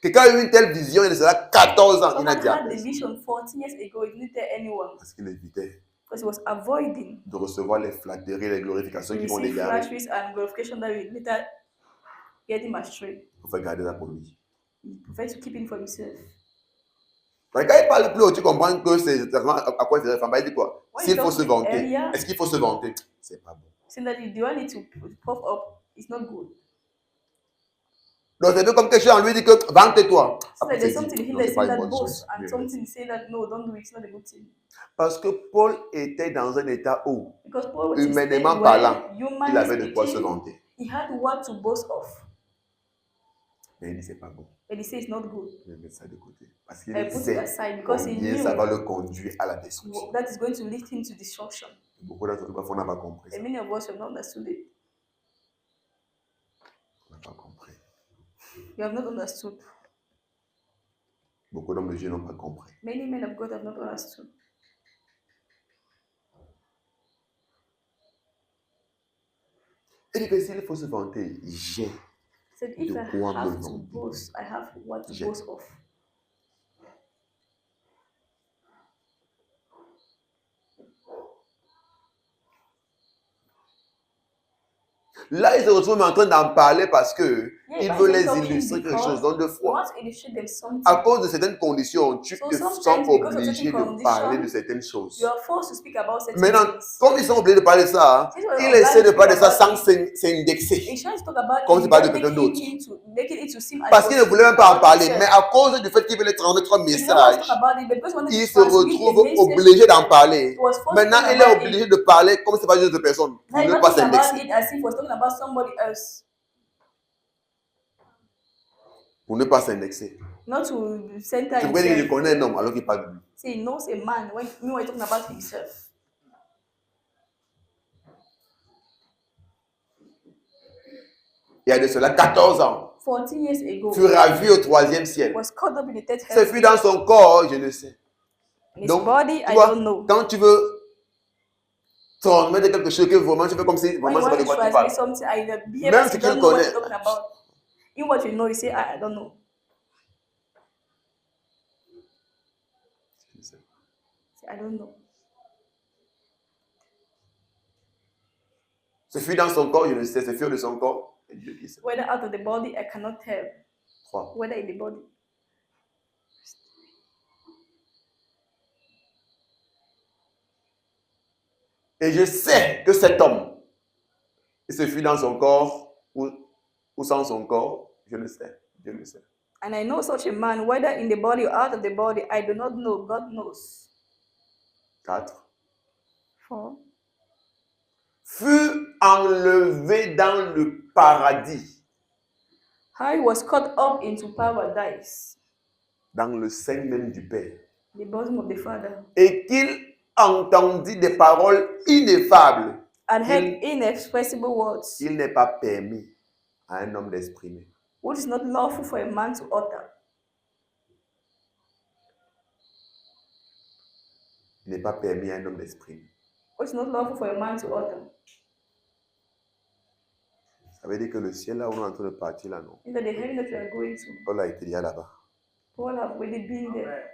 Quelqu'un a eu une telle vision, il y a cela 14 ans, il n'a Someone dit à had the personne. vision 14 years ago, he didn't tell anyone. Parce qu'il évitait Because he was avoiding de recevoir les flatteries, les glorifications to qui vont receive l'égarer. flatteries and glorification that will later get him astray. Il faut garder ça pour lui. He preferred to keep it for himself. Quand il parle plus haut, tu comprends que c'est exactement à quoi il se réfère. Il dit quoi? When S'il he faut talks se vanter, earlier, est-ce qu'il faut se vanter? C'est pas bon. saying that you don't need to puff up, it's not good. Donc c'est un peu comme quelque chose en lui dit que vante-toi. So that there's something in him Non, c'est that's pas saying une that bonne boast, chose. and something is saying that no, don't do it, it's not a good thing. Parce que Paul était dans un état où, Because Paul was in a state humainement where, parlant, il humanly avait de quoi se speaking, vanter. he had what to boast of. Mais il dit c'est pas bon. But he says it's not good. Je vais mettre ça de côté. Parce qu'il I put it sait aside because he combien knew ça va le conduire à la destruction. that is going to lead him to destruction. Beaucoup d'entre nous, parfois, on n'a pas compris ça. And many of us have not understood it. On n'a pas compris. You have not understood. Beaucoup d'hommes de Dieu n'ont pas compris. Many men of God have not understood. Il dit que s'il faut se vanter, j'ai. He said, if De I quoi me have to vanter? boast, I have what to J'ai. boast of. Là, il se retrouve en train d'en parler parce que Yeah, il but veut he's les talking illustrer quelque because chose. Donc, deux He fois, wants to illustrate them something. à cause de certaines conditions, tu So te sometimes, sens because of obligé certain de parler de conditions, certaines choses. You are forced to speak about certain Maintenant, things. comme ils sont obligés de parler de ça, Since we're il obliged essaie de to parler de ça speak sans about it, s'indexer. he's trying to talk about Comme it s'il parlait de without quelqu'un d'autre. making it to seem as Parce if qu'il ne voulait même pas en parler, mais à cause du fait qu'il voulait transmettre un he didn't want to message, talk about it, but because he wanted il to se transmit a retrouve message, obligé d'en parler. he was forced Maintenant, to talk il est about obligé it. de parler comme c'est pas juste de personne, Now pour he's ne not pas talking about s'indexer. it as if he was talking about somebody else, Pour ne pas s'indexer. not to center C'est pourquoi il dit que je himself. connais un homme alors qu'il parle de lui. See, he knows a man when he's talking about himself. Il y a de cela 14 ans, 14 years ago, fut ravi au 3e ciel. was caught up in the third Ce heaven. fut dans son corps, je ne sais. In his Donc, body, tu I vois, don't know. quand tu veux transmettre quelque chose que vraiment tu fais comme si When vraiment you c'est pas want de to quoi tu transmit parles. something, I behave Même as si you tu le don't know what connais. you're talking about. In what you know, you say, I don't know. Say, I don't know. Ce fut dans son corps, je ne sais. Ce fut de son corps, et Dieu qui sait. Whether out of the body, I cannot tell. 3. Whether in the body. Et je sais que cet homme, il se fuit dans son corps ou sans son corps, je le sais. Dieu le sait. And I know such a man, whether in the body or out of the body, I do not know. God knows. 4. 4. Fut enlevé dans le paradis, How he was caught up into paradise, dans le sein même du Père, the bosom of the Father, et qu'il entendit des paroles ineffables and heard inexpressible words, qu'il n'est pas permis à un homme d'exprimer. which is not lawful for a man to utter. Il n'est pas permis à un homme d'exprimer. Which is not lawful for a man to utter. Ça veut dire que le ciel, là où on est en train de partir, là, non. In the heaven that we are going to, Paul a été déjà là-bas. Paul have already been there,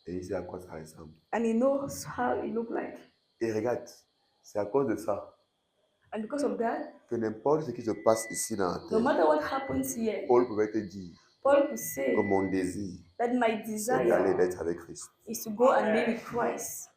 Et il sait à quoi ça ressemble. and he knows how it looked like. Et regarde, c'est à cause de ça And because of that, que n'importe ce qui se passe ici dans la no terre, matter what happens here, Paul pouvait te dire Paul could say que mon désir, that my c'est d'aller desire d'être avec Christ. is to go and be with Christ.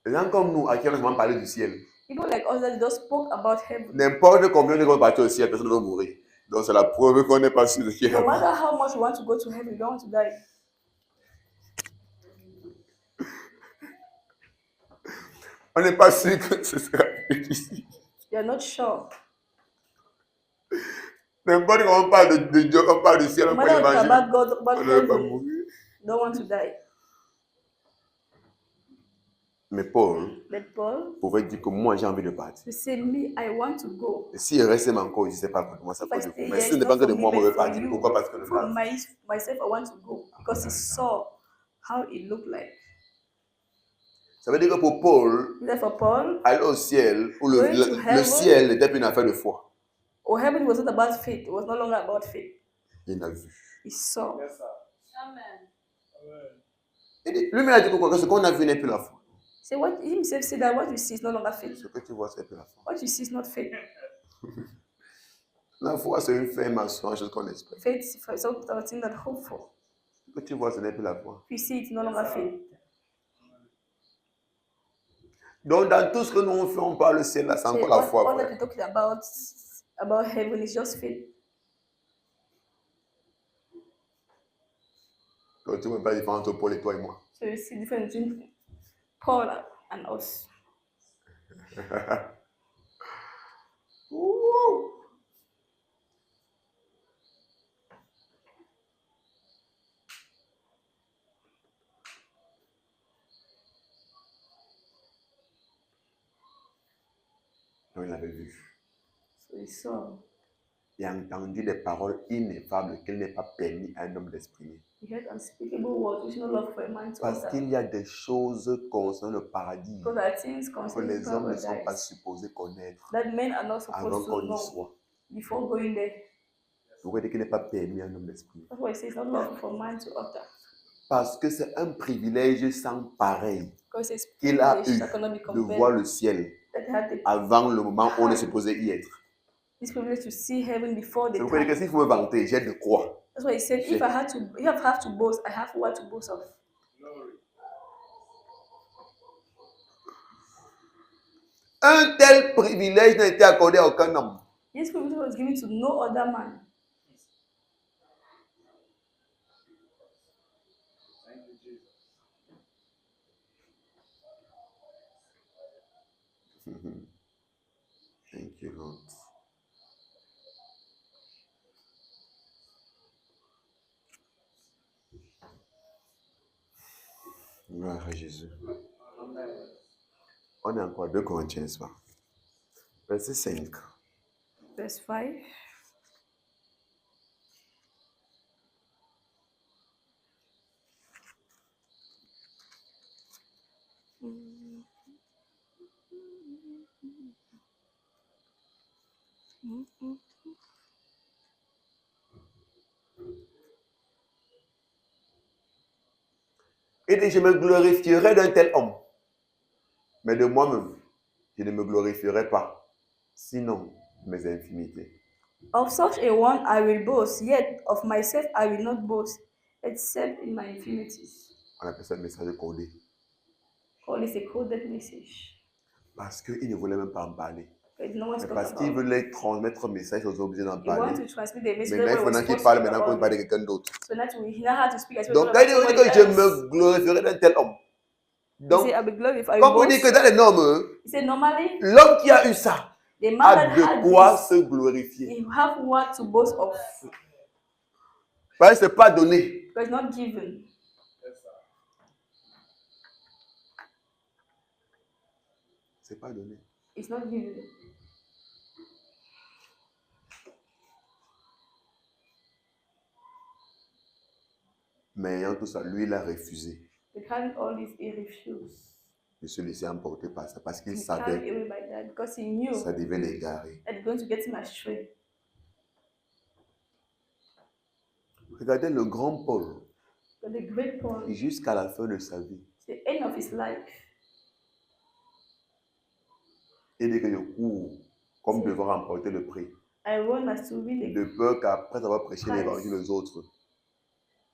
Les gens comme nous, à qui on a souvent parlé du ciel, People like us that just spoke about heaven. n'importe combien de gens vont partir au ciel, personne ne va mourir. Donc c'est la preuve qu'on n'est pas sûr de ce qui est No là-bas. matter how much we want to go to heaven, we don't want to die. On n'est pas sûr que ce sera ici. You are not sure. N'importe comment on parle de Dieu, on parle du ciel, No on peut matter what imaginer. about God, On about ne veut pas heaven, mourir. don't want to die. Mais Paul But Paul, pouvait dire que moi j'ai envie de partir. he said, me, I want to go. Et s'il restait encore, je ne sais pas comment ça If peut I se stay Mais here, s'il it's ne dépend not que de for me, moi, moi je but veux for partir. you. Pourquoi? Parce que For myself, I want to go because he saw how it looked like. ça veut dire que pour Paul, Therefore, Paul, aller au ciel, ou Going to le heaven. ciel n'était plus une affaire de foi. oh, heaven was not about faith. It was no longer about faith. Il a vu. He saw. Il dit, lui-même a dit que ce qu'on a vu n'est plus la foi. So what he himself said that what you see is no longer faith. Ce que tu vois, c'est plus la foi. What you see is not faith. La foi, c'est une ferme assurance, chose qu'on espère. Faith is something that hope for. Ce que tu vois, ce n'est plus la foi. If you see, it's no longer faith. Donc, dans tout ce que nous on fait, on parle le ciel, là, c'est So encore la all foi. that Frère. we're talking about heaven is just faith. Donc, tu ne vois pas la différence entre Paul et toi et moi. So you see the difference between Paul and us. Ouh. Donc, il avait vu. So he saw. Il a entendu des paroles ineffables qu'il n'est pas permis à un homme d'exprimer. He heard unspeakable words which no love for a man to Parce utter. qu'il y a des choses concernant le paradis Because there are things que concerning les hommes ne sont pas paradise supposés connaître that men are not avant supposed qu'on to y know soit. before going there. Vous voyez qu'il n'est pas permis à un homme d'exprimer. That's why he says it's not lawful for a man to utter. Parce que c'est un privilège sans pareil Because it's qu'il a privilege eu that cannot be de voir compared. le ciel That he had avant le moment où on est supposé y être. this privilege to see heaven before the Ça veut dire que time. s'il faut me vanter, j'ai de quoi. That's why he said, if I have to boast, I have what to boast of. Un tel privilège n'a été accordé à aucun homme. This privilege was given to no other man. Thank you, Lord. Gloire à Jésus. On est encore 2 Corinthiens, c'est pas? Verset 5. Verse 5. Il dit, je me glorifierai d'un tel homme. Mais de moi-même, je ne me glorifierai pas. Sinon, mes infimités. Of such a one I will boast, yet of myself I will not boast, except in my infirmities. On appelle ça un message codé. Call is a coded message. Parce qu'il ne voulait même pas en parler. But no one's Mais talking parce qu'il about. voulait transmettre un message, ils sont obligés d'en You want parler. to transmit the message Maintenant, il faut where we're qu'il supposed to parle, speak maintenant qu'on about parle de it. quelqu'un d'autre. So that we know how to speak as well. Donc, quand il dit somebody que je else. me glorifierai d'un tel homme. He Donc, said, I'll be glorified. comme vous dites que dans les normes, He said, normally, l'homme qui a eu ça the man a that de had quoi this, se glorifier. he have what to boast of. Parce que ce n'est pas donné. But it's not given. Ce n'est pas donné. It's not given. Mais ayant tout ça, lui, il a refusé But having all this, he refused. de se laisser emporter par ça parce qu'il He carried savait away by that because he knew que ça devait l'égarer. that it's going to get him astray. Regardez le grand Paul, But the great Paul, jusqu'à la fin de sa vie, the end of his life, il dit que je cours comme devant remporter le prix. I run as to win De peur qu'après avoir prêché l'évangile aux autres,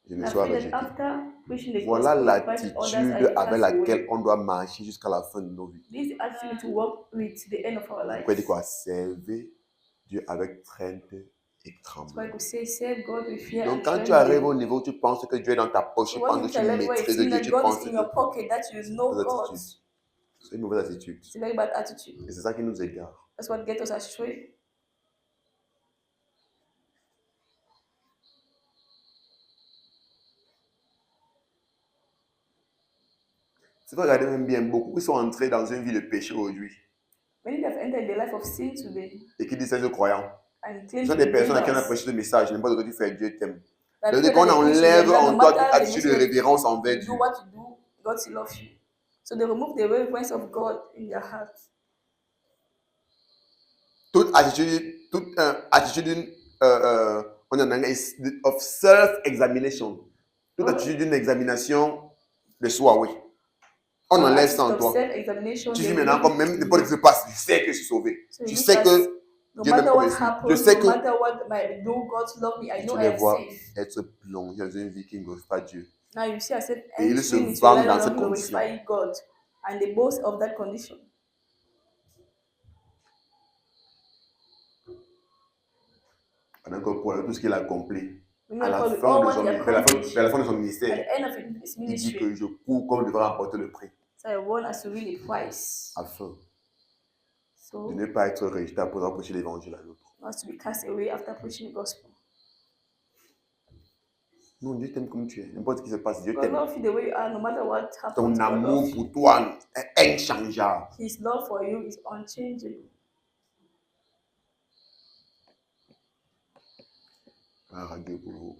je ne sois afraid that rejeté. after preaching the Voilà gospel to Christ, others l'attitude are avec cast away. laquelle on doit marcher jusqu'à la fin de nos vies. This is the attitude to walk with the end of our life. Pourquoi il dit quoi? Servez Dieu avec crainte et That's why tremblement. we say, serve God with fear Donc and quand tu arrives au trembling. niveau où tu penses que Dieu est dans ta poche, tu So when penses you que tu reach a level where you maîtrises feel Dieu, that tu God penses is in que your pocket, that you know c'est une God, attitude. C'est une mauvaise attitude. it's a very bad attitude. Et c'est ça qui nous égare. That's what gets us astray. Si vous regardez même bien, beaucoup qui sont entrés dans une vie de péché aujourd'hui Many have entered the life of sin today et qui disent être croyants. and Ce claim sont to des be personnes à qui on a believers. prêché ce message, n'importe ce que tu fais, Dieu t'aime. That C'est-à-dire people qu'on that they preach to enlève them that en no toi matter toute the attitude de message révérence envers you Dieu. do what you do, God still loves you. So they remove the reverence of God in their hearts. Toute attitude on en anglais, of self-examination. Toute Oh. attitude d'une examination de soi, oui. On So enlève ça en attitude of toi. self-examination, Tu they dis maintenant, remove comme it même in n'importe you. ce qui se passe, je sais que je suis sauvé. So Je you sais look que at, no Dieu m'aime matter comme what je suis. Je happens, sais no que matter what might do, God love me. I tu know I les am vois safe. être plongés dans une vie qui ne glorifie pas Dieu. Now you see yourself Et ils se entering into a vendent life dans that cette not glorify God, and they boast of that condition. Pendant que pour tout ce qu'il a accompli, When à you la call it fin all de what son, he vers la accomplished, fin de son at ministère, the end of his il dit ministry, que je cours comme devant remporter le prix, so I won as to win the prize. afin So de ne pas être rejeté après avoir prêché l'évangile à l'autre. not to be cast away after preaching the gospel. Non, Dieu t'aime comme tu es. N'importe ce qui se passe, Dieu God t'aime. love you the way you are, no matter what happens. Ton God amour loves you. pour toi est inchangeable. His love for you is unchangeable. Gloire à Dieu pour vous.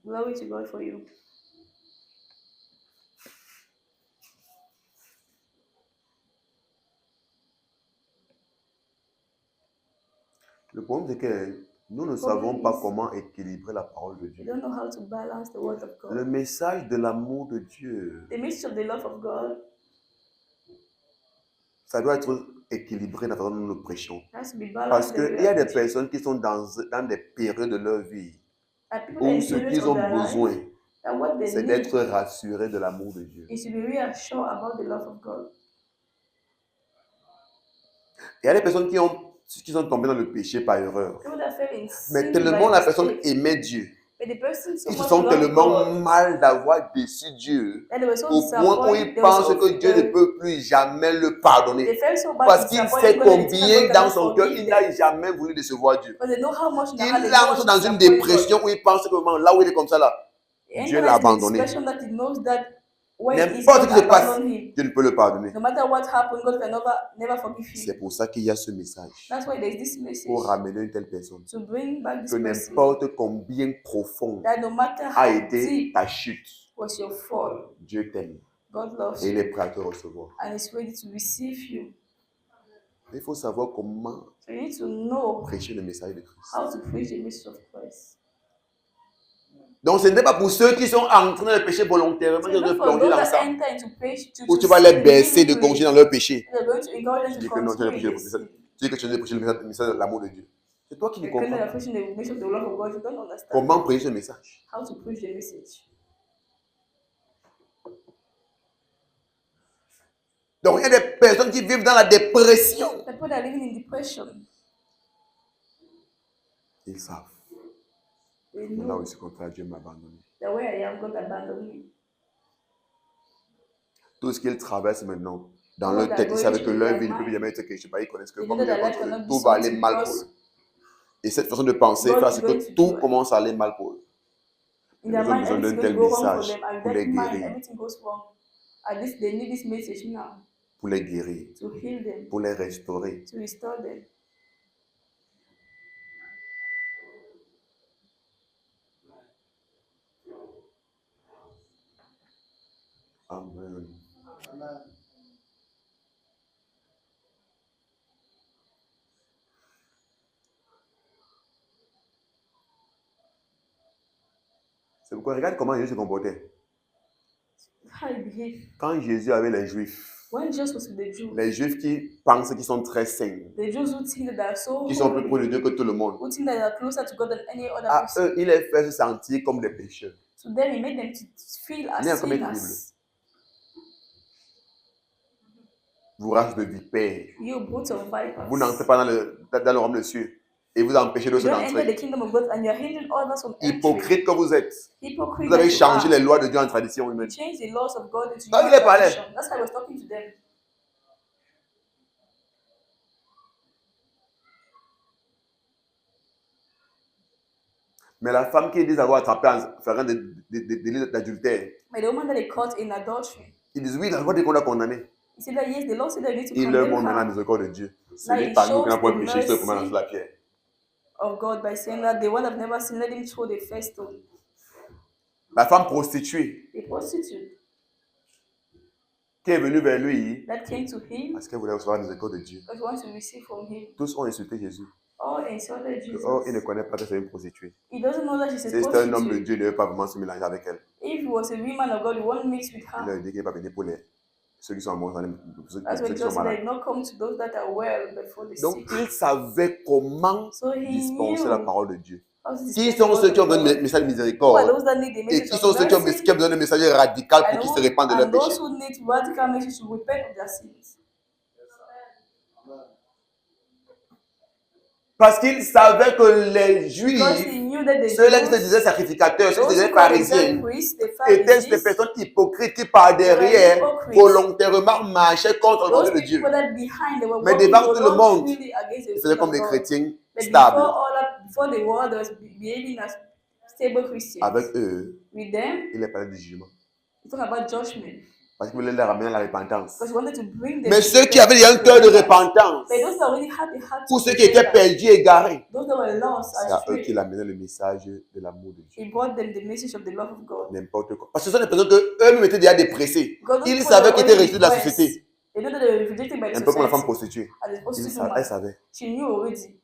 Glory to God for you. Le problème, c'est que nous ne savons pas comment équilibrer la parole de You Dieu. don't know how to balance the word of Le God. message de l'amour de Dieu, The message of the love of God ça doit être équilibré dans la façon dont nous le prêchons. has to be Parce balanced. the way qu'il y a I des preach. personnes qui sont dans des périodes de leur vie And people that où in ce periods qu'ils of ont their life, besoin, that what they c'est need d'être rassurés de l'amour de Dieu. is to be reassured about the love of God. Il y a des personnes qui sont tombées dans le péché par erreur. People that fell in sin Mais tellement by la personne mistake, aimait Dieu, but the person so ils se much sont loved tellement God mal d'avoir déçu Dieu that they were so au point où ils disappointed. pensent que Dieu ne peut plus jamais le pardonner. They felt so bad, Parce qu'il disappointed sait because they combien think that dans God son cannot cœur, forgive il n'a them. jamais voulu décevoir Dieu. Because they know how much in their Il heart they don't want lance to dans une disappoint dépression God. où il pense que là où il est comme ça, là, They Dieu enter l'a into the abandonné. discussion that he knows that when he is N'importe God ce qui se passe, abandon him. Dieu ne peut le pardonner. No matter what happened, God can never forgive C'est him. pour ça qu'il y a ce message. That's why there's this message Pour ramener une telle personne. to bring back this Que person. n'importe combien profond That no matter a how été deep ta chute, was your fall, Dieu t'aime. God loves Et il you est prêt à te recevoir. and is ready to receive you. Il faut savoir comment So you need to know prêcher le message de Christ. how to preach the message of Christ. Donc ce n'est pas pour ceux qui sont en train de pécher volontairement So qu'ils not doivent for plonger those dans that ça. enter into preach Ou to tu vas les sin baisser de willingly, continuer dans leur péché. they're going to encourage Tu them dis to que non, tu continue in as this prêché sin. tu dis que tu as prêché le message de l'amour de Dieu. C'est toi qui ne The kind comprends of pas. preaching the message of the love of God, you don't understand Comment prêcher ce message? how to preach the message. Donc, il y a des personnes qui vivent dans la dépression. People that are living in depression, Ils savent. they Là know aussi, contraire, Dieu m'a abandonné. that where I am, God abandoned me. Tout ce qu'ils traversent maintenant, dans All leur that tête, ils going savent through que in leur their vie ne peut mind. plus jamais être quelque chose. Ils connaissent que They comme know Dieu that est life contre eux, cannot be tout va aller something mal pour because eux. Et cette façon de penser God fait à is ce going que to tout do it. commence à aller mal pour eux. In Ils their ont mind, besoin d'un everything's tel going to go wrong for message them. And pour that les mind, guérir. everything goes wrong. At least they need this message now Pour les guérir. to heal them, Pour les restaurer. to restore them. Amen. C'est pourquoi regarde comment Jésus se comportait. How he behaved. Quand Jésus avait les Juifs, When Jesus was with the Jews, les Juifs qui pensent qu'ils sont très saints, the Jews who think that they are so qui sont plus proches de holy, Dieu que tout le monde, who think that they are closer to God than any other à person, eux, il les fait se sentir comme des pécheurs. to them he made them to feel Il y a as comme équilibre. sinners. Vous race de vipères. You brutes of vipers. Vous n'entrez pas dans le royaume des cieux et vous empêchez You d'autres don't enter the d'entrer. kingdom of God and you are hindering others from entering. Hypocrite que vous êtes. Hypocrite Vous avez that you changé are. les lois de Dieu en tradition You humaine. change the laws of God into Donc, your il est parlé. tradition. That's why I was talking to them. Mais la femme qui dit avoir attrapé en faisant des délits d'adultère, But the woman that they caught in adultery, ils disent oui, la loi dit qu'on a condamné. he said that yes, the Lord said that you need to Il leur condemn montre maintenant la her miséricorde de Dieu. Now Celui he parmi nous qui n'a shows point the péché, c'est comment mercy. lancer la pierre. of God by saying that the one that never sinned, let him throw the first stone. La femme prostituée The prostitute qui est venue vers lui that came to him parce qu'elle voulait recevoir la miséricorde de Dieu. because he wants to receive from him. Tous ont insulté Jésus. All insulted Que, Jesus. oh, il ne connaît pas que c'est une prostituée. He doesn't know that she's a Si c'est un homme de prostitute. Dieu, il ne veut pas vraiment se mélanger avec elle. If he was a woman of God, he won't mix with Il leur her. dit qu'il n'est pas venu pour ceux qui sont morts, ceux That's qui when sont Jesus said, malades. "I not come to those that are well, but for the Donc, sick." il savait comment So he dispenser knew la parole de Dieu. how to Qui dispense sont the ceux word qui ont of besoin de God. message de Who are miséricorde those that need the et message qui of sont ceux qui ont mercy? besoin de message radical And pour qu'ils se répandent de leurs those péchés. who need radical message to repent of their sins. Parce qu'il savait que les Juifs, Because he knew that the ceux-là qui se disaient Jews, sacrificateurs, ceux qui se those disaient who called pharisiens, themselves priests, the étaient ces Pharisees, personnes hypocrites qui par derrière, hypocrites. volontairement marchaient contre those l'évangile de Dieu. people that behind they were Mais working devant tout le monde, voluntarily against the Ils faisaient will comme of des God. chrétiens But stables. before the world was behaving as stable Christians. Avec eux, With them, il est parlé du jugement. he talked about judgment. Parce qu'il voulait les ramener à la repentance. Because he wanted to bring them Mais to ceux qui avaient déjà un cœur de repentance, But those that already had the heart pour to ceux qui étaient repentance, perdus, égarés, those that were lost, c'est à eux astray, qu'il amenait le message de l'amour de Dieu. he brought them the message of the love of God. N'importe quoi. Parce que ce sont des personnes qu'eux-mêmes étaient déjà dépressés. Because those Ils people savaient were qu'ils étaient already rejetés de la depressed. société. They know that they were rejected by the Un peu comme la femme society. prostituée. As a prostitute Elle woman, savait. she knew already.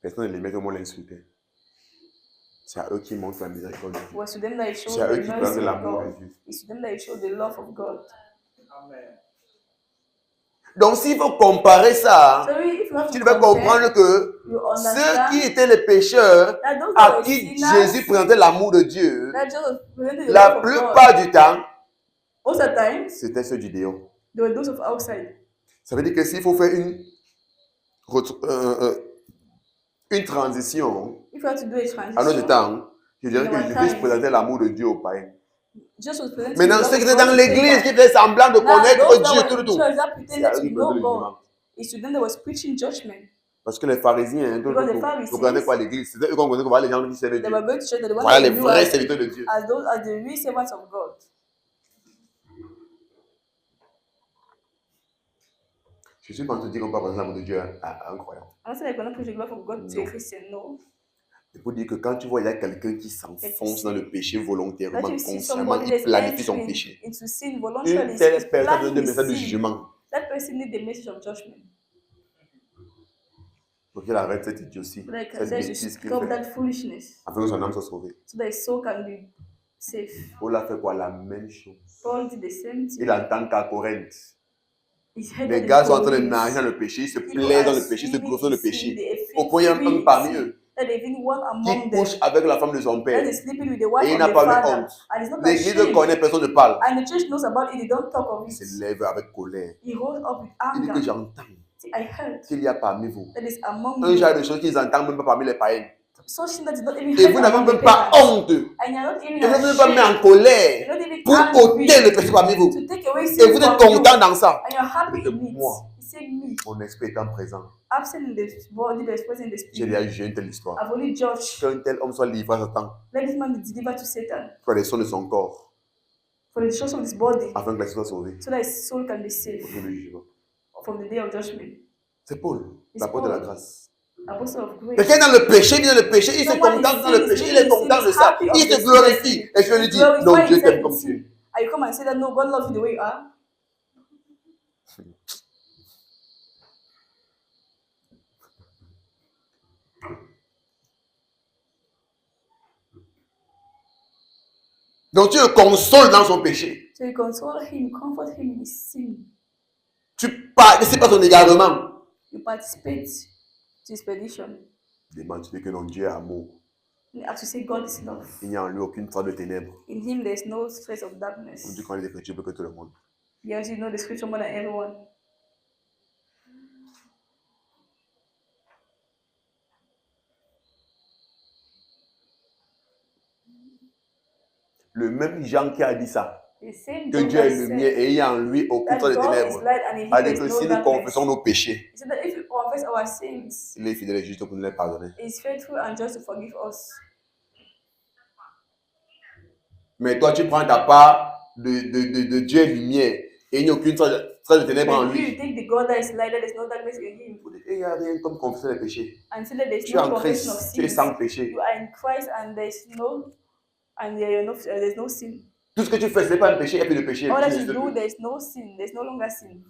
Personne ne l'aimait, tout le monde l'insultait. C'est à eux qui montrent la miséricorde de It Dieu. was to them that he showed C'est à eux the qui mercy prennent of l'amour God. de Dieu. It's to them that he showed the love of God. Donc s'il faut comparer ça, So if you have tu to devais compare, comprendre que you ceux understand qui étaient les pécheurs, that those à that were qui sinners, Jésus présentait l'amour de Dieu, that Jesus presented the la love of God. plupart du temps, Most of the times, c'était ceux du dehors. they were those of outside. Ça veut dire que s'il faut faire une transition If you have to do a à notre transition, temps, je dirais que In our Jésus time. présentait l'amour de Dieu aux païens. Jesus was presenting Maintenant, the love ceux qui of étaient God dans to l'église, qui people. faisaient semblant de Now, those connaître that Dieu, were tout, in tout. church that C'est à pretended eux to qui know prennent le God, jugement. it's to them that was preaching judgment. Parce que les pharisiens, tout, Because the tout, Pharisees, ne regardaient pas l'église. C'était eux qu'on connaissait, voilà les gens qui servaient They Dieu. were going to church, that the ones Voilà that les knew vrais as, serviteurs de Dieu. as the real servants of God. Je suis pas en train de dire qu'on peut présenter l'amour de Dieu à un croyant. I'm not saying I cannot preach the love of God to a No. Christian, no. C'est pour dire que quand tu vois, il y a quelqu'un qui s'enfonce dans le péché volontairement, That you see consciemment, somebody il that's planifie son entering péché. into sin voluntarily, Une telle is personne planning donne un his message de sin. jugement. That person needs the message of judgment. Pour qu'il arrête cette idiotie, So that cette says you bêtise qu'il stop fait, that foolishness, afin que son âme soit sauvée. so that his soul can be safe. Paul a fait quoi? La même chose. Paul did the same thing. Il entend qu'à Corinthe, Les gars sont en train de nager dans le péché, ils se plaisent dans le péché, ils se glorifient dans le péché. Au point, il y a un parmi eux qui couche avec la femme de son père. Et il n'a pas de honte. L'église ne connaît, personne ne parle. Il se lève avec colère. Il dit que j'entends qu'il y a parmi vous un genre de choses qu'ils entendent même pas parmi les païens. Et vous n'avez même pas honte. Et vous n'avez même pas mis en colère pour ôter le péché parmi vous. Et vous êtes content dans ça. Et moi, mon esprit étant présent, j'ai déjà jugé une telle histoire. Qu'un tel homme soit livré à Satan pour les sons de son corps, afin que la soit sauvée. C'est Paul, l'apôtre de la grâce. Quelqu'un dans le péché, il est dans le péché, il se contente dans le péché, il est content de ça, il se glorifie. Et je lui dis, non, Dieu t'aime comme tu es. And you come and say that no, God loves you the way you are. Donc tu le consoles dans son péché. So you console him, comfort him in his sin. Tu participes à son égarement. You participate to his perdition. Demande, tu dis que non, Dieu est amour. You have to say God is love. Il n'y a en lui aucune trace de ténèbres. In him there is no trace of darkness. On dit qu'on lit l'Écriture plus que tout le monde. Yes, you know the scripture more than everyone. Le même Jean qui a dit ça, que que Dieu est lumière et il y a en lui aucune trace de ténèbres, a dit que si nous confessons nos péchés, il est fidèle et juste pour nous les pardonner. Mais toi, tu prends ta part de Dieu est lumière et il n'y a aucune trace de ténèbres en lui. Il n'y a rien comme confesser les péchés. Tu es en Christ, tu es sans péché. And there's no sin. Tout ce que tu fais, ce n'est pas un péché, il n'y a plus de péché. All that you do, there's no sin. There's no longer sin.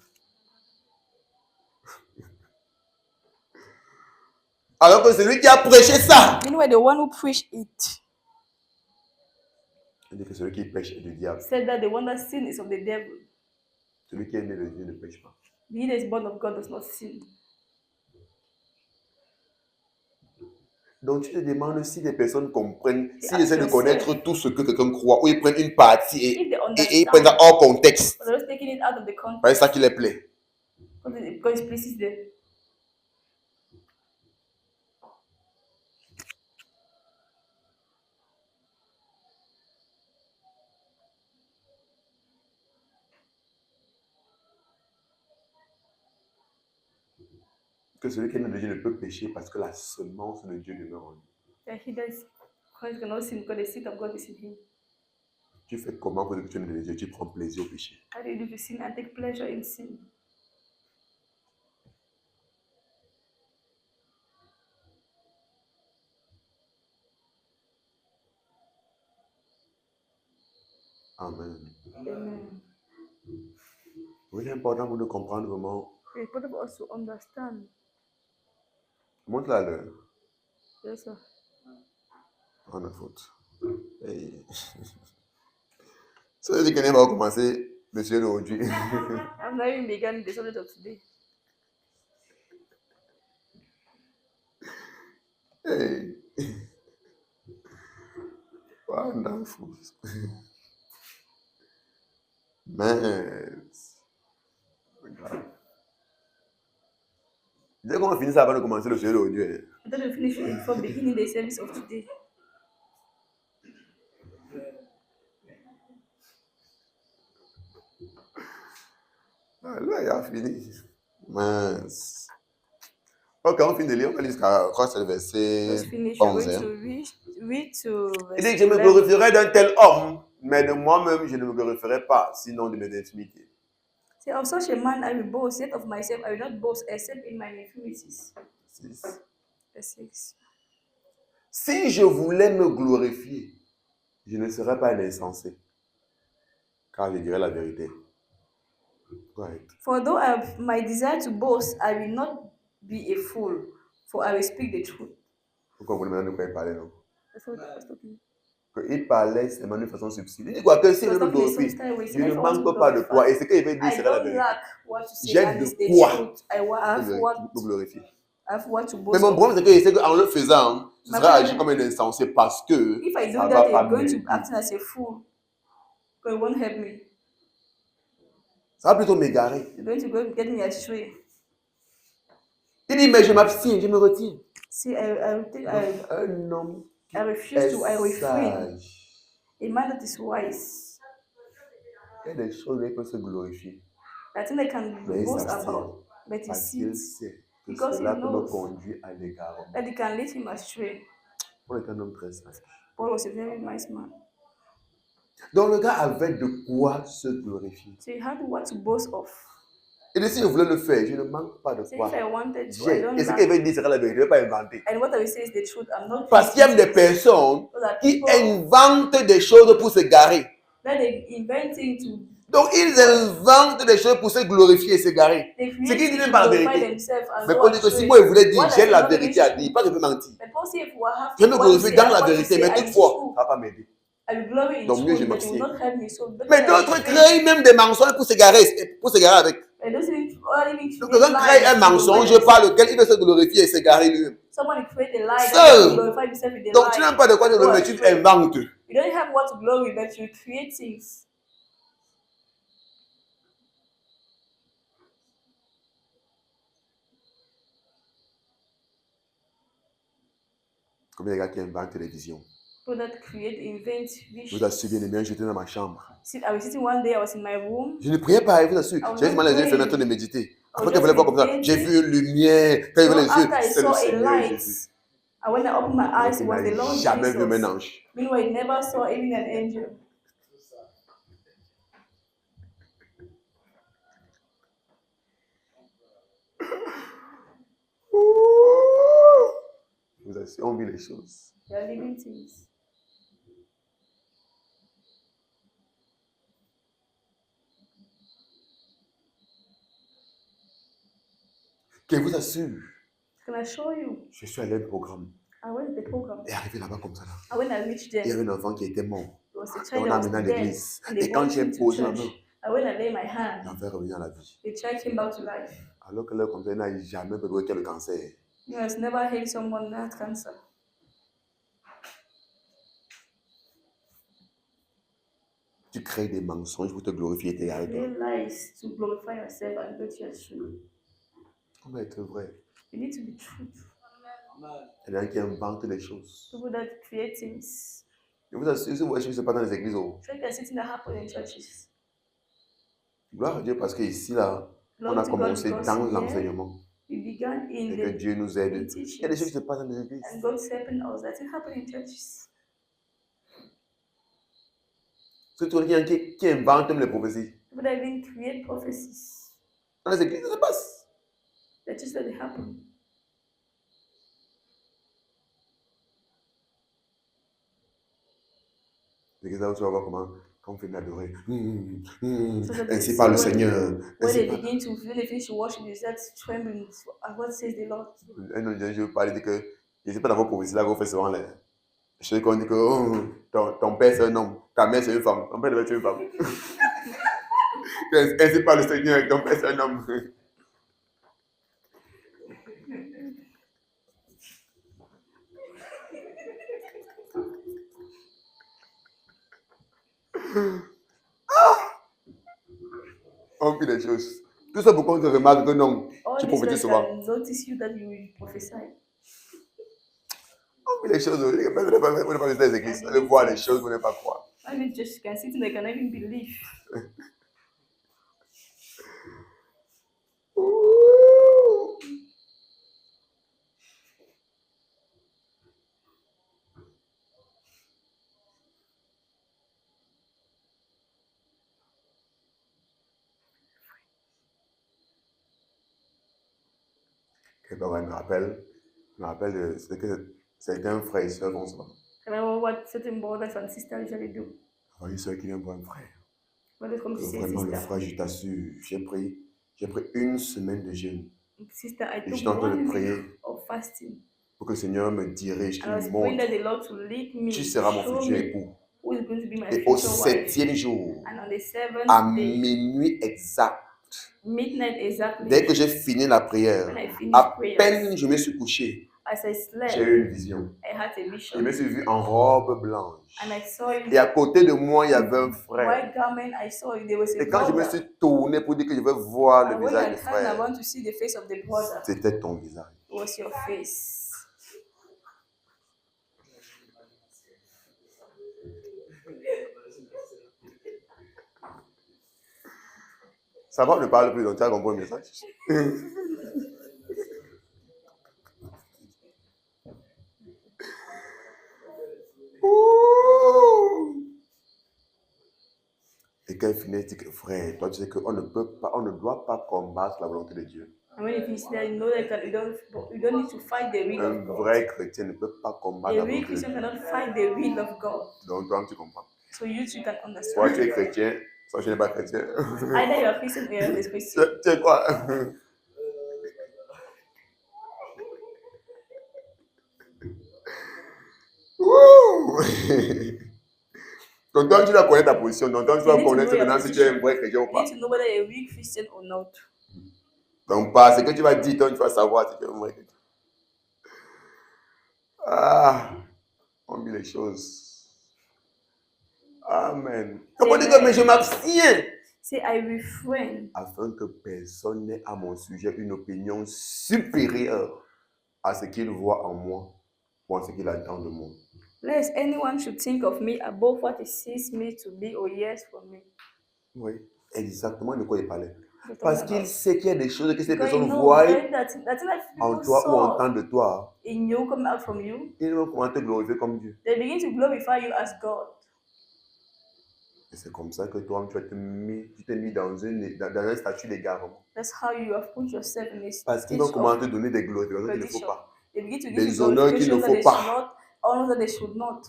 Alors que celui qui a prêché ça, meanwhile, the one who preached it, il dit que celui qui pêche est du diable. Said that the one that sin is of the devil. Celui qui est né de Dieu ne pêche pas. He that is born of God does not sin. Donc tu te demandes si les personnes comprennent, s'ils essaient de connaître tout ce que quelqu'un croit, ou ils prennent une partie et ils prennent ça hors contexte. C'est ça qui les plaît. Que celui qui est né de Dieu ne peut pécher parce que la semence de Dieu demeure en lui. Tu fais comment pour que tu es né de Dieu? Tu prends plaisir au péché. Amen. Amen. Oui, c'est important pour nous comprendre vraiment. It's important for us to understand. Montre-la l'heure. Yes, sir. On a faute. Hey. Ça veut dire qu'on va commencer le sujet d'aujourd'hui. I'm not even begun the subject of today. Hey. Wonderful. Man. Dès qu'on finit ça avant de commencer le sujet d'aujourd'hui. I thought we finish it before beginning the service of today. Ah, là, il a fini. Mince. Ok, on finit de lire. On va lire jusqu'à le verset 11. Il dit que je me glorifierai d'un tel homme, mais de moi-même, je ne me glorifierai pas, sinon de mes infimités. Say, of such a man I will boast, yet of myself I will not boast, except in my infirmities. 6. Verse 6. Si je voulais me glorifier, je ne serais pas un insensé, car je dirais la vérité. Right. For though I have my desire to boast, I will not be a fool, for I will speak the truth. Vous comprenez maintenant de quoi il parlait, non? That's what I was talking. qu'il parlait seulement de façon subtile. Il dit quoi? Que si He je was veux talking in some glorifier, style way. je If I ne want to manque pas de quoi. glorify, Et ce qu'il veut dire I sera la don't vérité. lack what to say, J'ai and de it's the quoi truth. I have what pour glorifier. to Mais boast mon of. problème, c'est qu'en le faisant, ce My sera agi problem- comme un insensé parce que If I ça do ne va that, pas I'm going to m'aider. acting as a fool. Because it won't help me. Ça va plutôt m'égarer. You're going to go get me astray. Il dit, mais je m'abstiens, je me retire. See, I think Un homme I refuse to. I refrain. sage. A man that is wise. Il y a des choses où il peut se glorifier. I think I can Mais il boast s'abstient. about, but he Parce qu'il sits sait que because he cela peut me knows conduire à l'égarement. that he can lead him astray. Paul est un homme très sage. Paul was a very nice man. Donc le gars avait de quoi se glorifier. So he had what to boast of. Et si je voulais le faire, je ne manque pas de So quoi. if I wanted to, I J'ai. don't Et ce lack. qu'il veut dire sera la vérité, je ne vais pas inventer. And what I will say is the truth. I'm not. Parce qu'il y a des personnes Those are qui people inventent des choses pour se garer. that they inventing to. Donc ils inventent des choses pour se glorifier et se garer. They Ce qu'il dit create même to pas la glorify vérité. themselves and Mais go Paul dit que si astray. moi il voulait dire, What j'ai I la cannot vérité à mention. dire, pas que je peux mentir. But Paul said, if we have Je vais me what to glorifier say, dans I la want to vérité, say, mais and it's toutefois, true. ça ne va pas m'aider. I will glory in Donc, mieux, je truth, but it will m'abstiens. not help me. So better Mais I d'autres refrain. créent même des mensonges pour se garer avec. I don't even Donc, create quelqu'un crée un lies to mensonge glorify par themselves. lequel il veut se glorifier et se garer lui-même. Someone create a lie Seul. that will glorify himself with a Donc, tu lie. n'as pas de quoi te Go glorifier, mais tu astray. inventes. You don't have what to glory, but you create things. Combien de gars qui inventent des visions? People that create, invent Je visions. vous assure, bien aimé, j'étais dans ma chambre. I was sitting one day, I was in my room. Je ne priais pas, je vous assure. I was J'ai juste mal les yeux not fermés en train de praying. méditer. was Après que je just voulais voir comme ça, meditating. j'ai vu une lumière. Quand je So les yeux, after I c'est le saw a Seigneur light, Jésus. and when I opened my eyes, it Il was the Lord n'a jamais vu un Jesus. ange. Meanwhile, I never saw even an angel. Je vous assure, on vit les choses. They are living things. Je vous assure, Can I show you? je suis allé au programme. I went to the program. Et arrivé là-bas comme ça, là, And when I reached there, il y avait un enfant qui était mort. there was a Et child on that l'a was amené à dead. l'église. And they Et quand brought j'ai him to posé la church. main, And when I lay my hand, l'enfant est revenu à la vie. the child came back to life. Alors que là, comme ça, il n'a jamais peur qu'il y ait le cancer. You has never heard someone that had cancer. Tu crées des mensonges pour te glorifier et t'égarer. They lies to glorify yourself and go to your truth. On va être vrai. You need to be truthful. Il y en a qui inventent des choses. People that create things. Je vous assure, si vous voyez ce qui se passe dans les églises, oh, So there are things that happen in churches. gloire à Dieu parce qu'ici, là, on Glory a to God, commencé because dans here l'enseignement. we began in Et que the Dieu nous aide. teachings. Il y a des choses qui se passent dans les églises. And God's helping us. That thing happen in churches. C'est tout quelqu'un qui invente même les prophéties. People that even create prophecies. Dans les églises, ça se passe. That's just that they happen. Les églises, là où tu vas voir comment, quand on fait l'adorer. So that Ainsi they parle le see Seigneur. when Ainsi they parle. begin to, when they finish worship, they start trembling at what says the Lord. Un autre jour, je veux parler de que, je ne sais pas dans vos prophéties là, vous faites souvent les choses qu'on dit que oh, ton père c'est un homme, ta mère c'est une femme, ton père devait être une femme. Ainsi parle le Seigneur, ton père c'est un homme. On fait des choses. Tout ça pour qu'on te remarque que non, All tu this prophétises so souvent. can notice you that you will prophesy. On fait des choses. Vous n'êtes pas visiter les églises. Vous allez voir les choses, vous n'allez pas croire. I mean, just can sit and they can even believe. Ouh. Quelqu'un me rappelle de ce que certains frères et sœurs vont souvent. Remember what certain brothers and sisters usually do. Il y a une sœur qui vient voir un frère. When they come Que to see a vraiment, le sister. frère, je t'assure, j'ai pris une semaine de jeûne. Sister, I Et took j'étais en train de 1 prier week of fasting. Pour que le Seigneur me dirige, qu'il And I me was praying montre. that the Lord to lead me, Tu to seras mon show futur me époux. who is going to be my Et au future wife. 7e jour, And on the 7th à day, minuit exact, midnight exactly, dès que j'ai fini la prière, when I finished à prayers, peine je me suis couché, as I j'ai slept, eu une vision. I had a Je vision. me suis vu en robe blanche. And I saw you Et à côté de moi, il y avait un frère. white garment. I saw you. There was a Et quand je me brother. suis tourné pour dire que je veux voir le And when visage I du turned, I frère, want to see the face of the brother. c'était ton visage. It was your face. Ça va, on ne parle plus, donc tu as compris le message. Et quand il finit, il dit que frère, toi tu sais qu'on ne peut pas, on ne doit pas combattre la volonté de Dieu. And when it is there, you know that you don't need to fight the will Un of God. vrai chrétien ne peut pas combattre A la real volonté de Christian Dieu. cannot fight the will of God. Donc toi, tu comprends. So you too can Soit tu es understand. chrétien, soit tu n'es pas chrétien. Either you are Christian or you are not Christian. Tu sais quoi? Donc toi, tu dois connaître ta position. Donc toi, tu dois You need to connaître know your maintenant si tu es un position. vrai chrétien ou You pas. need to know whether you're a real Christian or not. Donc pas ce que tu vas dire, toi, tu vas savoir si tu es un vrai chrétien. Ah, on dit les choses. Amen. Donc on dit que mais je m'abstiens. Say, I refrain Afin que personne n'ait à mon sujet une opinion supérieure à ce qu'il voit en moi ou à ce qu'il attend de moi. lest anyone should think of me above what he sees me to be or hears from me. Oui, exactement de quoi il parlait. We're talking Parce qu'il about- sait qu'il y a des choses que ces Because you personnes know voient that en people toi ou saw entendent de toi. in you come out from you, Ils vont commencer à te glorifier comme Dieu. they begin to glorify you as God. Et c'est comme ça que toi, tu t'es mis dans un statut d'égarement. That's how you have put yourself in a Parce qu'ils state vont commencer à of te donner des glorifications qu'il ne faut perdition. pas. They begin to give Des you honneurs qu'il ne glorification that faut they pas. should not, honors that they should not,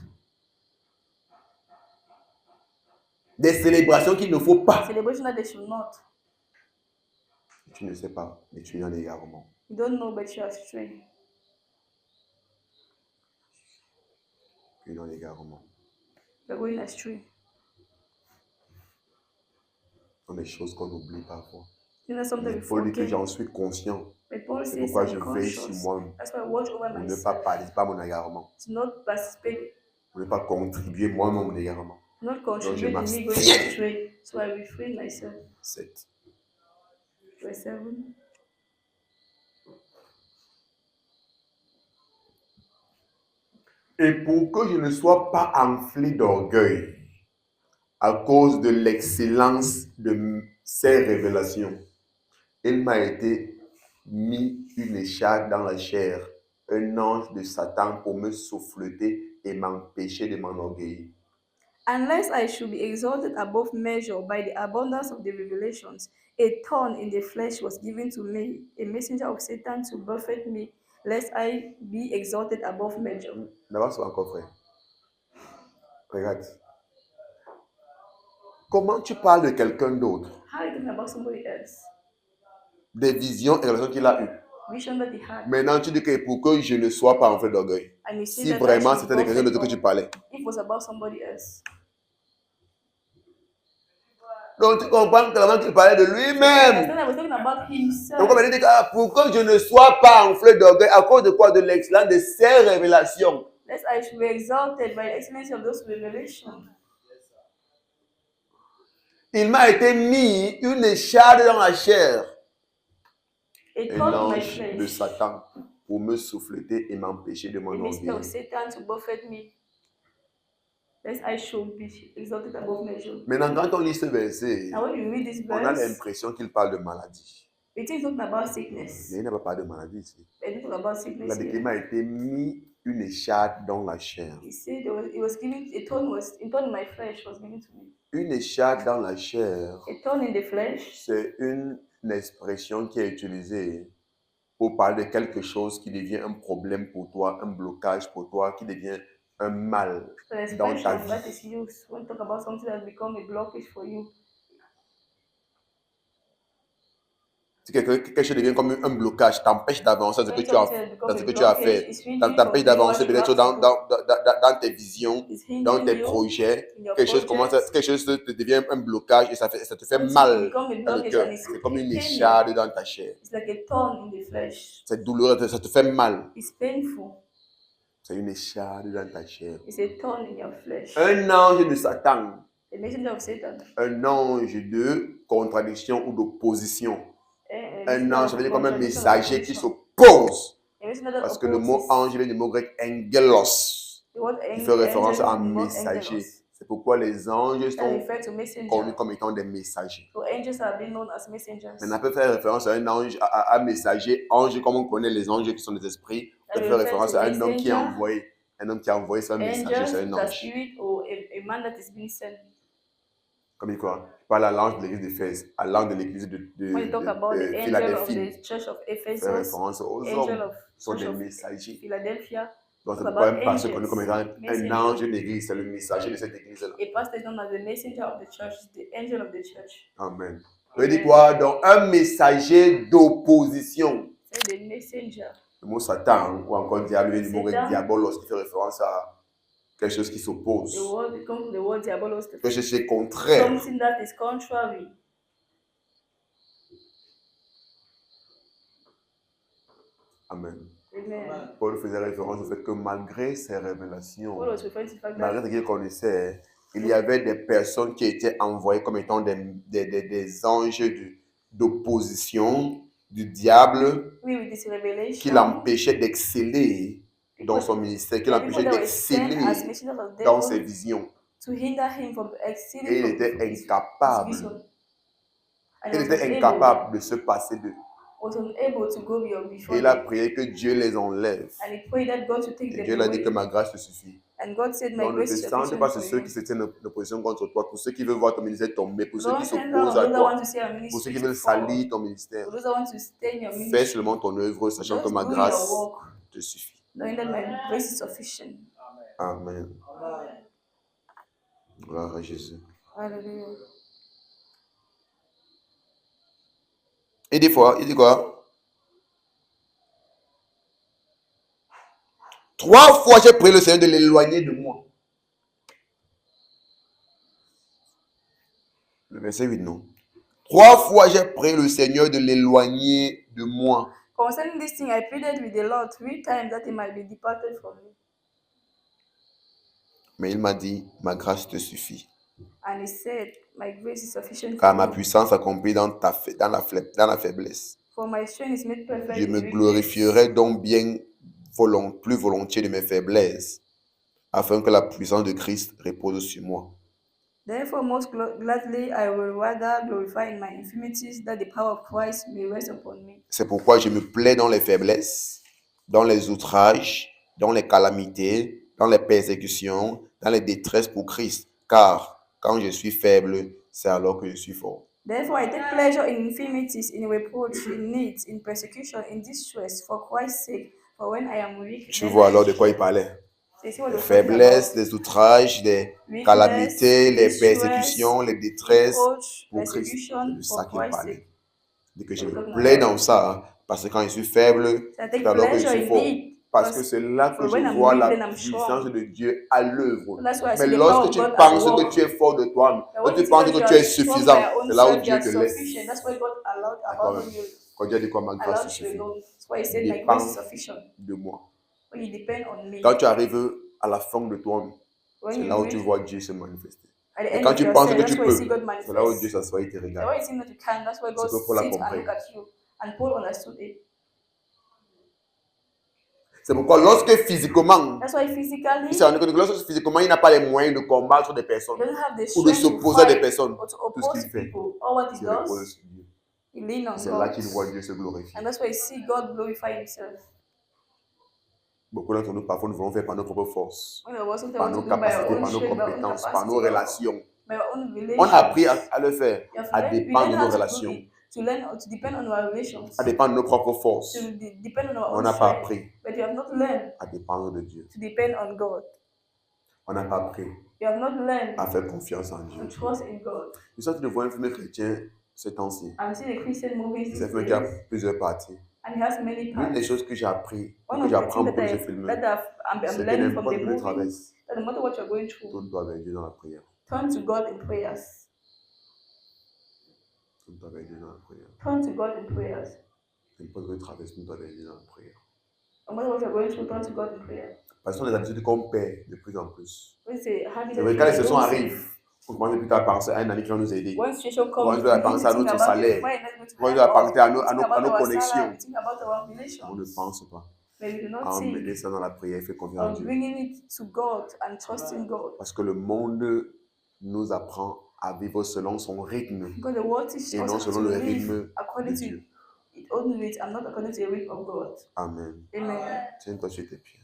Des célébrations qu'il ne faut pas. celebration that they should not. Tu ne sais pas, mais tu es dans l'égarement. You don't know, but you are astray. Tu es dans l'égarement. You're going astray. Ce sont des choses qu'on oublie parfois. You know something Mais before Paul dit que okay. j'en suis conscient. But Paul C'est says, pourquoi I'm je veille sur conscious. moi That's why I watch over pour ne myself. pas participer à mon égarement. To not participate, Pour ne pas contribuer moi-même à mon égarement. not contribute to me going m'abstiens. astray. So I refrain myself. 7. Verse 7. Et pour que je ne sois pas enflé d'orgueil à cause de l'excellence de ces révélations, il m'a été mis une écharpe dans la chair, un ange de Satan pour me souffleter et m'empêcher de m'enorgueillir. Unless I should be exalted above measure by the abundance of the revelations, a thorn in the flesh was given to me, a messenger of Satan to buffet me, lest I be exalted above measure. D'abord, c'est encore frère. Regarde. Comment tu parles de quelqu'un d'autre? How are you talking about somebody else? Des visions et relations qu'il a eues. Vision that he had. Maintenant, tu dis que pour que je ne sois pas enflé d'orgueil. And you see Si that vraiment I should c'était de quelqu'un buffet d'autre que tu God. parlais. If it was about somebody else. Donc tu comprends clairement qu'il parlait de I lui-même. was talking about himself. Donc comme il dit que pour que je ne sois pas enflé d'orgueil, à cause de quoi? De l'excellence de ces révélations. Lest I should be exalted by the excellency of those revelations. Il m'a été mis une écharpe dans la chair. A Un thorn in my ange de flesh. Satan pour me souffleter et m'empêcher de A messenger m'enorgueillir. of Satan to buffet me. Lest I should be exalted above measure. Maintenant, quand on lit ce verset, Now when you read this on a verse, l'impression qu'il parle de maladie. it is talking about sickness. Mais il n'a pas parlé de maladie ici. It is talking about Il a sickness dit qu'il here. m'a été mis une écharpe dans la chair. He said it was given, a thorn in my flesh was given to me. Une écharpe dans la chair, A thorn in the flesh c'est une expression qui est utilisée pour parler de quelque chose qui devient un problème pour toi, un blocage pour toi, qui devient un mal So the dans ta expression that vie. is used when you talk about something that has become a blockage for you. Si quelque chose devient comme un blocage, t'empêche d'avancer dans ce que When tu as, something has become dans a ce que tu as blockage, fait, it's hindering you t'empêche from doing what d'avancer you have peut-être to do. dans tes visions, It's dans hindering tes you projets. in your Quelque chose projects. quelque chose te devient un blocage et ça te fait Something mal become a dans le blockage cœur. and it's C'est comme une paining. écharde dans ta chair. It's like a thorn in the flesh. C'est douloureux, ça te fait mal. It's painful. C'est une écharde dans ta chair. It's a thorn in your flesh. Un ange de Satan, The messenger of Satan. un ange de contradiction ou d'opposition. Un messenger ange, of ça veut dire comme un contradiction, messager qui opposition. s'oppose. A messenger that Parce que le mot opposes. ange vient du mot grec angelos, The word qui fait référence angel à is the word messager. angelos. C'est pourquoi les anges That sont refer to messenger. connus comme étant des messagers. So angels are being known as messengers. Maintenant, on peut faire référence à un ange, à un messager. Ange, comme on connaît les anges qui sont des esprits, on peut faire référence à un homme qui est envoyé. Un homme qui a envoyé, c'est un messager, c'est un Angels, the ange. spirit or a man that is being sent. Comme il quoi? Je parle à l'ange de l'église d'Éphèse, à l'ange de l'église When you talk about the angel of Philadelphie. the church of Faire Ephesus, référence aux angel hommes of qui sont church des of messagers. Philadelphia, Donc, c'est talk pourquoi about un pasteur angels, connu comme étant un messengers. ange de l'église, c'est le messager de cette église-là. A pastor is known as the messenger of the church, the angel of the church. Amen. Ça veut dire quoi? Donc, un messager d'opposition. C'est the messenger. Le mot Satan, ou encore diable, vient du mot grec Satan. diabolos, qui fait référence à quelque chose qui s'oppose. The word it comes from the word diabolos. Quelque chose qui est contraire. Something that is contrary. Amen. Amen. Paul faisait référence au fait que malgré ses révélations, Paul was referring to the fact malgré that ce qu'il connaissait, il y avait des personnes qui étaient envoyées comme étant des anges d'opposition du diable with this revelation, qui l'empêchaient d'exceller dans son ministère, qui l'empêchaient d'exceller dans ses visions. to hinder him from exceeding Et il from était his incapable, vision. And il he was était unable- incapable de se passer d'eux. was unable to go beyond before Et il a them. prié que Dieu les enlève. And he prayed that God to take Et them Dieu lui a dit away. que ma grâce te suffit. And God said, my Donc ne grace te is sente sufficient pas for sur ceux you. qui se tiennent en opposition contre toi, pour ceux qui veulent voir ton ministère tomber, pour ceux Don't qui send s'opposent those à that toi, want to see our pour ministry ceux qui to veulent fall. salir ton ministère. For those that want to stay in your Fais ministry, seulement ton œuvre, sachant que just ma do your grâce work, te suffit. knowing that my grace is sufficient. Amen. Gloire à Jésus. Hallelujah. Il dit quoi? Il dit quoi? 3 fois j'ai prié le Seigneur de l'éloigner de moi. Le verset 8, non? 3 fois j'ai prié le Seigneur de l'éloigner de moi. Concerning this thing, I pleaded with the Lord 3 times that he might be departed from me. Mais il m'a dit, ma grâce te suffit. And he said, my grace is sufficient Car for ma you. puissance s'accomplit dans la faiblesse. For my strength is made perfect Je in me weakness. glorifierai donc bien plus volontiers de mes faiblesses, afin que la puissance de Christ repose sur moi. Therefore, most gladly I will rather glorify in my infirmities, that the power of Christ may rest upon me. C'est pourquoi je me plais dans les faiblesses, dans les outrages, dans les calamités, dans les persécutions, dans les détresses pour Christ. Car quand je suis faible, c'est alors que je suis fort. Therefore, I take pleasure in infirmities, in reproach, in needs, in persecution, in distress, for Christ's sake. For when I am weak, Tu then vois I alors de am quoi il strong. parlait? So you see what Les the talking faiblesses, about? les outrages, les Weakness, calamités, les distress, persécutions, les détresses reproach, pour Christ. C'est persecution, de ça for qu'il Christ's parlait. sake. dit que je me plais dans ça, parce que quand je suis faible, So I c'est take alors que je pleasure suis in fort. it. Parce que c'est là que For when je I'm vois weak, la then I'm strong. puissance de Dieu à l'œuvre. So that's why I Mais see the power lorsque of tu God at penses work. que tu es fort de toi, But when lorsque you tu penses think que that tu you es are strong by suffisant, your own c'est là où self, you Dieu are te laisse. sufficient. That's why God allowed D'accord. abandon you. Quand Dieu dit quoi, ma grâce Allowed te you suffit. alone. That's why he said, my Dépends grace is sufficient. de moi. When you depend on me. Quand tu arrives à la fin de toi, When c'est you là où tu reach vois Dieu se manifester. at the Et end quand of tu yourself, penses que that's tu why you see peux, God c'est là où Dieu manifest. s'assoit et te The regarde. way you think that you can, that's why God que Paul a sits and compris. look at you. And Paul understood it. C'est pourquoi lorsque physiquement, That's why physically, il s'est rendu compte que lorsque physiquement il n'a pas les moyens de combattre des he personnes doesn't have the ou de strength to s'opposer à des fight personnes, or to tout ce oppose qu'il fait, people. All what he il repose does, sur Dieu. he leans on C'est là God. qu'il voit Dieu se glorifier. And that's why you see God glorify himself. Beaucoup d'entre nous, parfois, nous voulons faire par nos propres forces, When it wasn't par able nos to do by our capacités, own par nos strength, by our own compétences, par nos capacity, relations. by our own On relations. a appris à le faire, You have à learned- we dépendre learn de how nos to do relations, it, to learn or to depend on our relations, à dépendre de nos propres forces. to depend on our On own n'a pas strength. appris But you have not learned à dépendre de Dieu. to depend on God. On n'a pas appris You have not learned à faire confiance en Dieu. to trust in God. Une sorte de voir un film chrétien ces temps-ci. I'm seeing a Christian moving C'est un these film qui a days, plusieurs parties. and he has many L'une des parts. choses que j'ai appris, One que of the j'apprends things beaucoup de ce film, I'm c'est que learning from n'importe the quel movie, traverse, that no matter what you're going through, tourne-toi avec Dieu dans la prière. turn to God in prayers. Tourne-toi avec Dieu dans la prière. Turn to God in prayers. N'importe quel traverse, tourne-toi avec Dieu dans la prière. No matter what you're going through, turn to God in prayer. Parce que ce sont des habitudes qu'on perd de plus en plus. It's a habit C'est vrai, quand les that situations you don't arrivent, on commence plutôt à penser à un ami qui va nous aider. One situation On comes, doit we penser à think notre about salaire. it, why not to On help doit us? penser à nos, We think à about nos our connexions. salary, we think about our On ne relations. pense pas But we do not à emmener think ça dans la prière et faire confiance en of Dieu. bringing it to God and trusting God. Parce que le monde nous apprend à vivre selon son rythme Because the world teaches et us non how selon to le live rythme de according to Dieu. its own rhythm and not according to the rhythm of God. Amen. Amen. Tiens-toi sur tes pieds.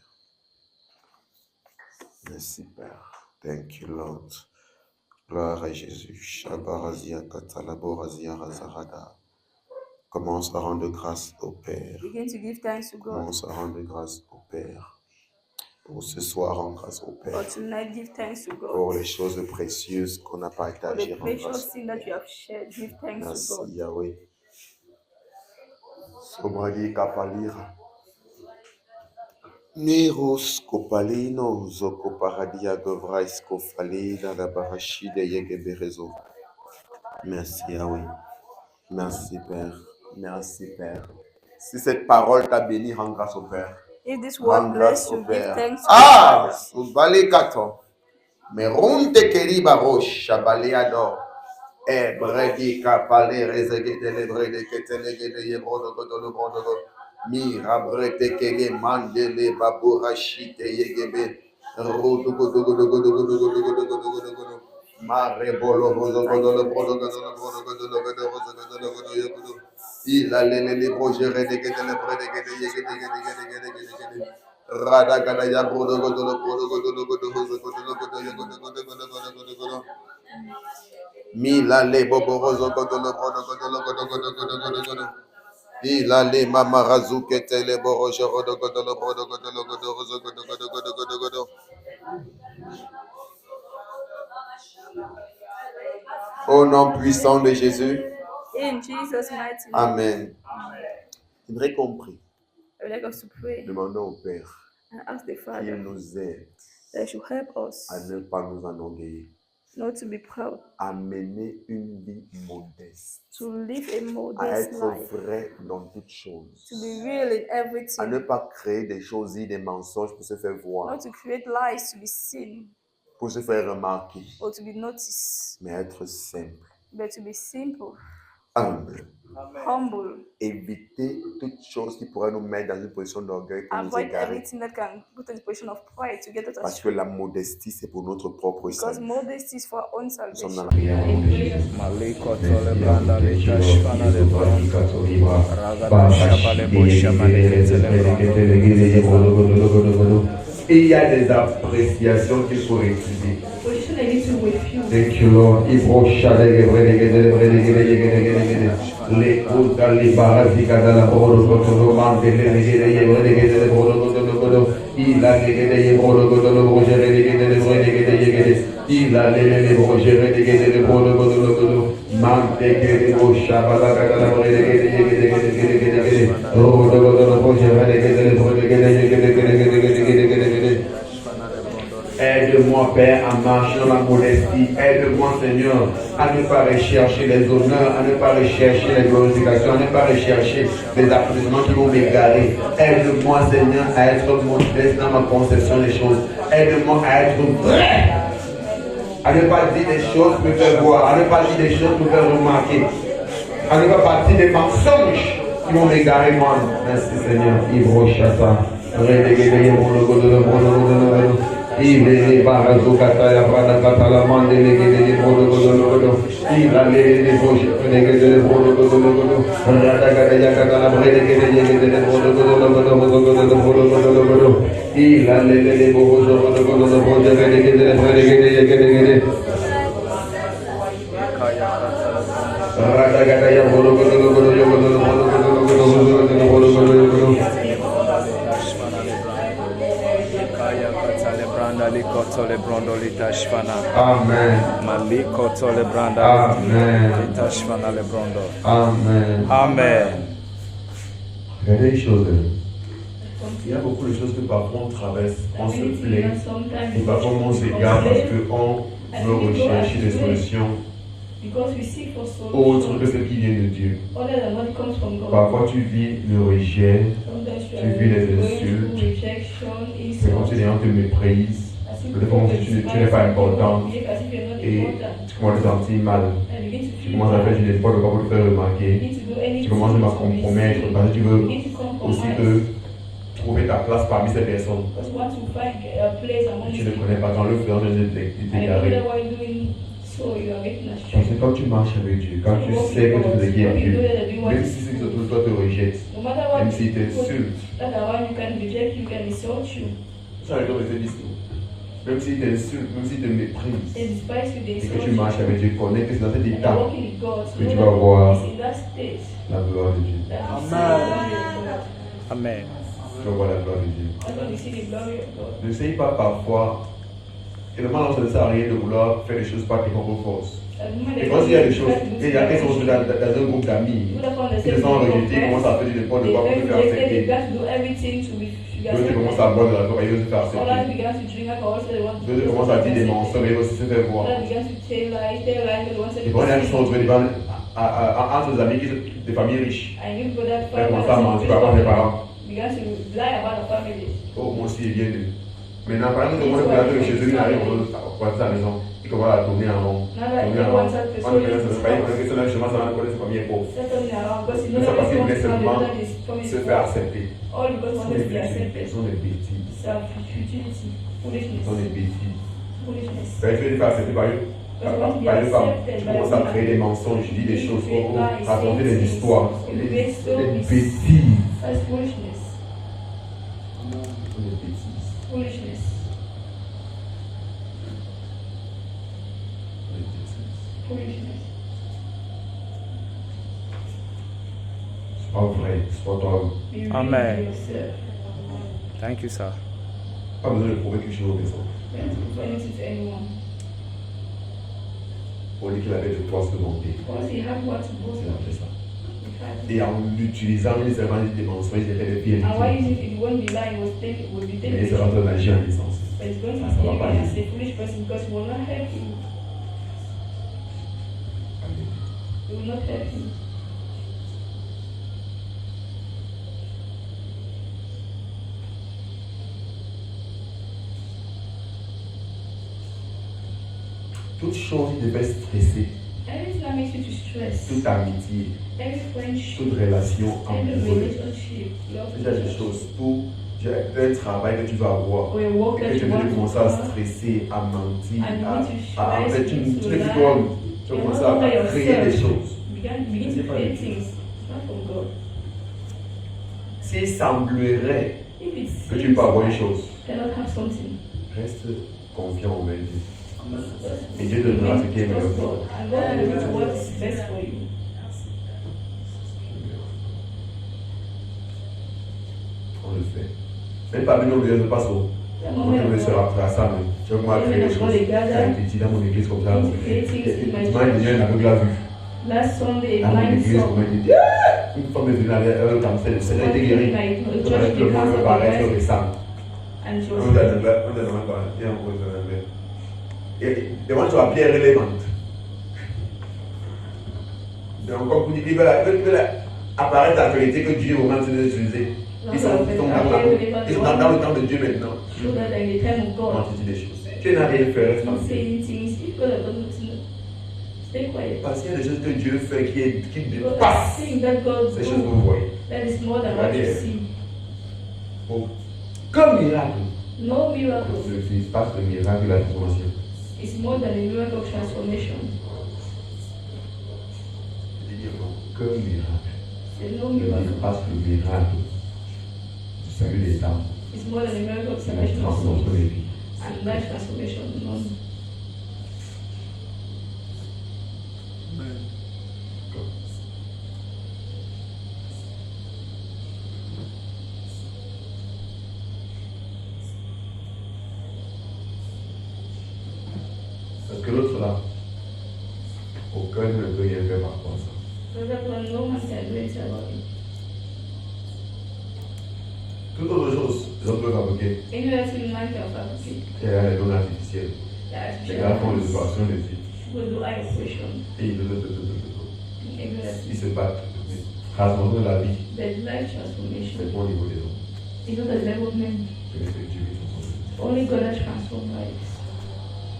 Merci, Père. Thank you, Lord. Gloire à Jésus. Shabarazia katalaborazia razarada. Commence à rendre grâce au Père. Begin to give thanks to God. Commence à rendre grâce au Père. Pour ce soir, rends grâce au Père. For tonight, give thanks to Pour God. les choses précieuses qu'on n'a pas For the partagées, rends grâce precious au thing that you Père. have shared, give thanks to Merci, God. Yahweh. Sobradi kapalira. Neros kopalino zoko paradia govrais kofalida la barachide yegeberezo. Merci Yahweh. Merci Père. Merci Père. Si cette parole t'a béni, rends grâce au Père. If this Rends word grâce bless au you, give Père. thanks to Ah! God. Soubale kato. Meronte keriba roche, chabaleado. E bredi kapale rezegete le brede ketelegede yebrodo godolo brodo. Mira brete kele mandele babura shite yegebe. Rodo godo godo godo godo godo godo godo godo godo. Mare bolo bozo godolo brodo godolo brodo godolo godo bozo godolo godo yogodo. Il a le brogere de gede le brede gede yegede gede gede gede gede gede. Rada gada ya brodo godolo brodo godolo godo bozo godolo godo yogodo godo godo godo godo godo. Mila le boborozo godolo brodo godolo godo godo godo godo godo. Ila le mama razuke tele borojo godo godolo brodo godolo godo rozo godo godo godo godo godo. Au nom puissant de Jésus. In Jesus' mighty name, Amen. J'aimerais qu'on prie. I would like us to pray Demandons au Père and ask the qu'il Father nous aide that He should help us à ne pas nous enorgueillir, not to be proud, à mener une vie modeste, to live a à modest être life, vrai dans toutes choses, to be real in à ne everything, pas créer des choses et des mensonges pour se faire voir, not to create lies to be seen pour se faire remarquer, or to be noticed, mais être simple, but to be simple, humble. humble. Éviter toute chose qui pourrait nous mettre dans une position d'orgueil pour nous Avoid égarer. everything that can put us in a position of pride to get us Parce que astray. la modestie, c'est pour notre propre Because salut. modesty is for our own Nous sommes salvation. dans la prière. Maliko tole branda litash pana de bronto ragada shabale bosha maleke tele brando. Et il y a des appréciations qu'il faut étudier. Position I need to refuse. Thank you, Lord. Les coups dans les barasikas dans la brodo cotono mande les brodo il a les brodo cotono il a les brodo mande que les shabala aide-moi, Père, à marcher dans la modestie. Aide-moi, Seigneur, à ne pas rechercher les honneurs, à ne pas rechercher les glorifications, à ne pas rechercher les applaudissements qui vont m'égarer. Aide-moi, Seigneur, à être modeste dans ma conception des choses. Aide-moi à être vrai. À ne pas dire des choses pour me faire voir, à ne pas dire des choses pour me faire remarquer, à ne pas partir des mensonges qui vont m'égarer, moi. Merci, Seigneur. Ibrochata. Il barazo kataya prada katala mande legede bodo godo il ale boje legede bodo godo rada kataya katala brede legede bodo godo il ale bojo godo boje legede rada kataya bodo godo Malikoto le brondo litashfana. Amen. Malikoto le branda Amen. litashfana le brondo. Amen. Amen. Regardez les choses. Il y a beaucoup de choses que parfois on traverse, on se plaint, et parfois on s'égare parce qu'on veut rechercher des solutions autres que ce qui vient de Dieu. Parfois tu vis le rejet, tu vis les insultes, c'est comme si les gens te méprisent, peut-être comme si tu n'es pas important, et tu commences à te sentir mal. Tu commences à faire du n'importe quoi pour te faire remarquer. Tu commences à compromettre parce que tu veux aussi trouver ta place parmi ces personnes. Tu ne connais pas dans le faisant de t'égarer. Parce que quand tu marches avec Dieu, quand tu sais que tu fais qui est Dieu, même si ceux qui autour de toi te rejettent, même s'ils t'insultent, ça veut dire que c'est discours. Même s'ils t'insultent, même s'ils te méprisent, et que tu marches avec Dieu, connais que c'est dans cet état que tu vas voir la gloire de Dieu. Amen. Tu vas voir la gloire de Dieu. N'essaye pas parfois, et le mal ne sert à rien de vouloir faire des choses par tes propres forces. Et quand il y a des choses, il y a quelqu'un qui sont dans un groupe d'amis, qui se sont rejetés, commencent à faire du n'importe quoi pour te faire accepter. D'autres commencent à boire de la coke et ils veulent se faire accepter. D'autres commencent à dire des mensonges et ils veulent aussi se faire voir. Et quand il y a qui sont retrouvés devant entre des amis, des familles riches, ils commencent à mentir par rapport à leurs parents. Oh, moi aussi, il vient de. Maintenant, par exemple, tout le monde est chez eux, il arrive, on va à sa maison, il commence à tourner en rond. Tourner en rond. On ne connaît pas, on connaît seulement justement, ça va connaître sa famille pauvre. Mais ça parce qu'il voulait seulement se faire accepter. Ce sont des bêtises. Ce sont des bêtises. Ce sont des bêtises. Tu veux te faire accepter par eux. Par une femme, tu commences à créer des mensonges, tu dis des choses, raconter des histoires, des bêtises. Sois vrai, sois toi. Amen. Thank you, sir. Pas besoin de prouver quelque chose aux personnes. On dit qu'il avait de quoi se vanter. C'est après ça. Et en utilisant les évangiles des mensonges, il était des vérités. Mais ça va te agir en essence. Ça va pas aller. Toute chose qui te fait stresser, toute amitié, toute relation amoureuse, il y a des choses, tout un travail que tu vas avoir, et que tu vas commencer à stresser, à mentir, en fait, tu ne fais plus toi, tu vas commencer à créer des choses. S'il semblerait que tu peux avoir une chose, reste confiant envers Dieu. Et Dieu te donnera ce qui est meilleur pour toi. On le fait. Même parmi nos leaders de passo, on ne se rappellera ça, mais tu vas moi créer des choses. Il y a un petit dans mon église comme ça. Dimanche dernier, un aveugle l'a vu. Dans mon église, on m'a dit, une femme est venue avec un cancer, elle a été guérie. Tout le monde veut paraître récent. On est dans le bain, et demande sur la pierre élégante. Donc, comme vous dites, ils veulent apparaître l'actualité que Dieu est vraiment en train d'utiliser. Ils sont dans le temps de Dieu maintenant. Comment tu dis des choses? Tu n'as rien fait, reste tranquille. Parce qu'il y a des choses que Dieu fait qui dépassent ces choses que vous voyez. Regardez. Comme miracle. No miracle. Ce qui se passe, le miracle de la transformation. It's more than a miracle of transformation. Que miracle. There's no Ce qui miracle. se passe, le miracle du salut des âmes. It's more than a miracle of C'est la salvation of transformation souls des vies. and life transformation. None. cela. Aucun ne peut rien faire par rapport à ça. Therefore, no one can do it about it. Toute autre chose, les hommes peuvent fabriquer. Any other thing man can fabricate. Il y a les dons artificiels. Les gars font des opérations de vie. People do eye operation. Et ils Every other ils thing. se battent. Transformer la vie, There's life transformation. c'est pas au niveau des hommes. It's not the level of men. C'est que Dieu qui transforme. Only God has transformed lives.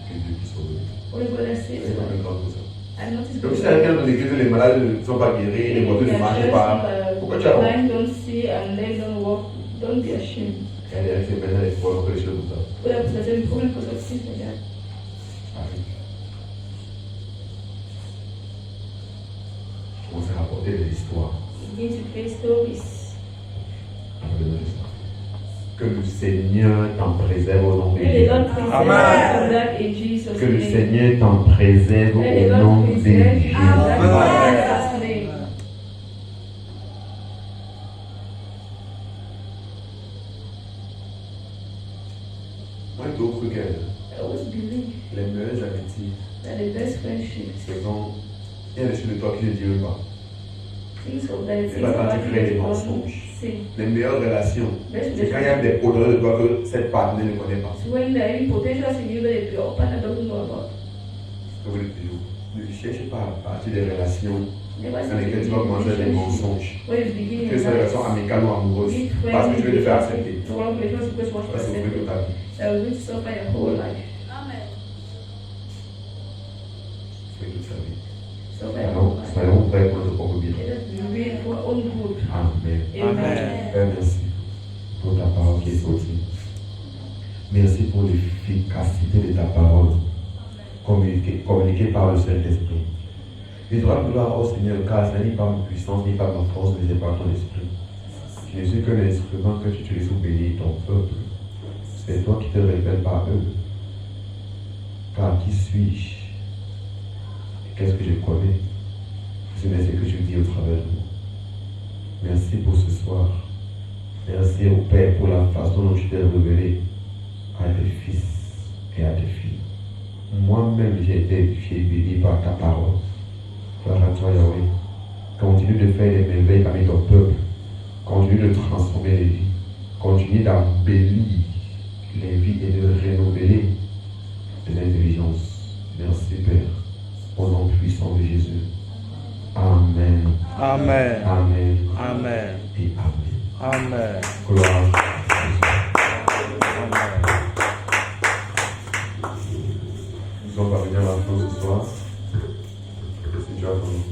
Que Dieu qui sauve. Only God has saved C'est pas lives. un grand pour ça. I'm not Donc si quelqu'un dans l'église, les malades ne sont pas guéris, les boiteux ne marchent pas, pourquoi tu as honte? blind don't see and they don't walk. Don't be ashamed. Elle est restée maintenant les problèmes que les choses comme ça. Whether it's a problem because of things like that. Arrive. On s'est rapporté des histoires. Begin to face stories. Que le Seigneur t'en préserve au nom de May the Jésus. Lord preserve Amen. from that in Jesus' Que le name. Seigneur t'en préserve May the au Lord nom de preserve Jésus. you from that in Amen. Jesus' name. Moi, j'ai toujours cru que I always believe les meilleures amitiés, that the best friendships, c'est quand il y a des choses de toi qui ne disent pas. things of that C'est things pas quand about tu crées des you mensonges. say. Les meilleures relations, Best c'est quand il y a des au-delà de toi que cette partenaire ne connaît pas. It's when there are any potentials in you that your partner doesn't know about. Je vous le dis toujours. Ne cherche pas à partir des relations Never dans lesquelles tu vas commencer des mensonges. When you begin Que in ce soit des relations life, amicales ou amoureuses. Parce que tu veux te faire accepter. the wrong relationship because you want Tu to vas souffrir accept toute it. ta vie. That will going to suffer your whole life. Souffrir toute ta vie. Suffer your whole Alors, life. soyons prêts pour notre propre bien. Let us be real for our own good. Amen. Amen. Père, merci pour ta parole qui est sortie. Merci pour l'efficacité de ta parole communiquée par le Saint-Esprit. Et toi, gloire au Seigneur, car ce n'est pas ma puissance, ni par ma force, mais c'est par ton esprit. Je ne suis que l'instrument que tu utilises pour bénir ton peuple. C'est toi qui te révèles par eux. Car qui suis-je? Et qu'est-ce que je connais? Ce n'est ce que tu dis au travers de moi. Merci pour ce soir. Merci au Père pour la façon dont tu t'es révélé à tes fils et à tes filles. Moi-même, j'ai été édifié et béni par ta parole. Gloire à toi, Yahweh. Continue de faire des merveilles parmi ton peuple. Continue de transformer les vies. Continue d'embellir les vies et de renouveler de l'intelligence. Merci, Père. Au nom puissant de Jésus. Amen. Amen. Amen. Amen. Et Amen. Amen. Gloire à Jésus. Amen. Nous sommes parvenus à la fin ce soir. Si tu as ton enfant,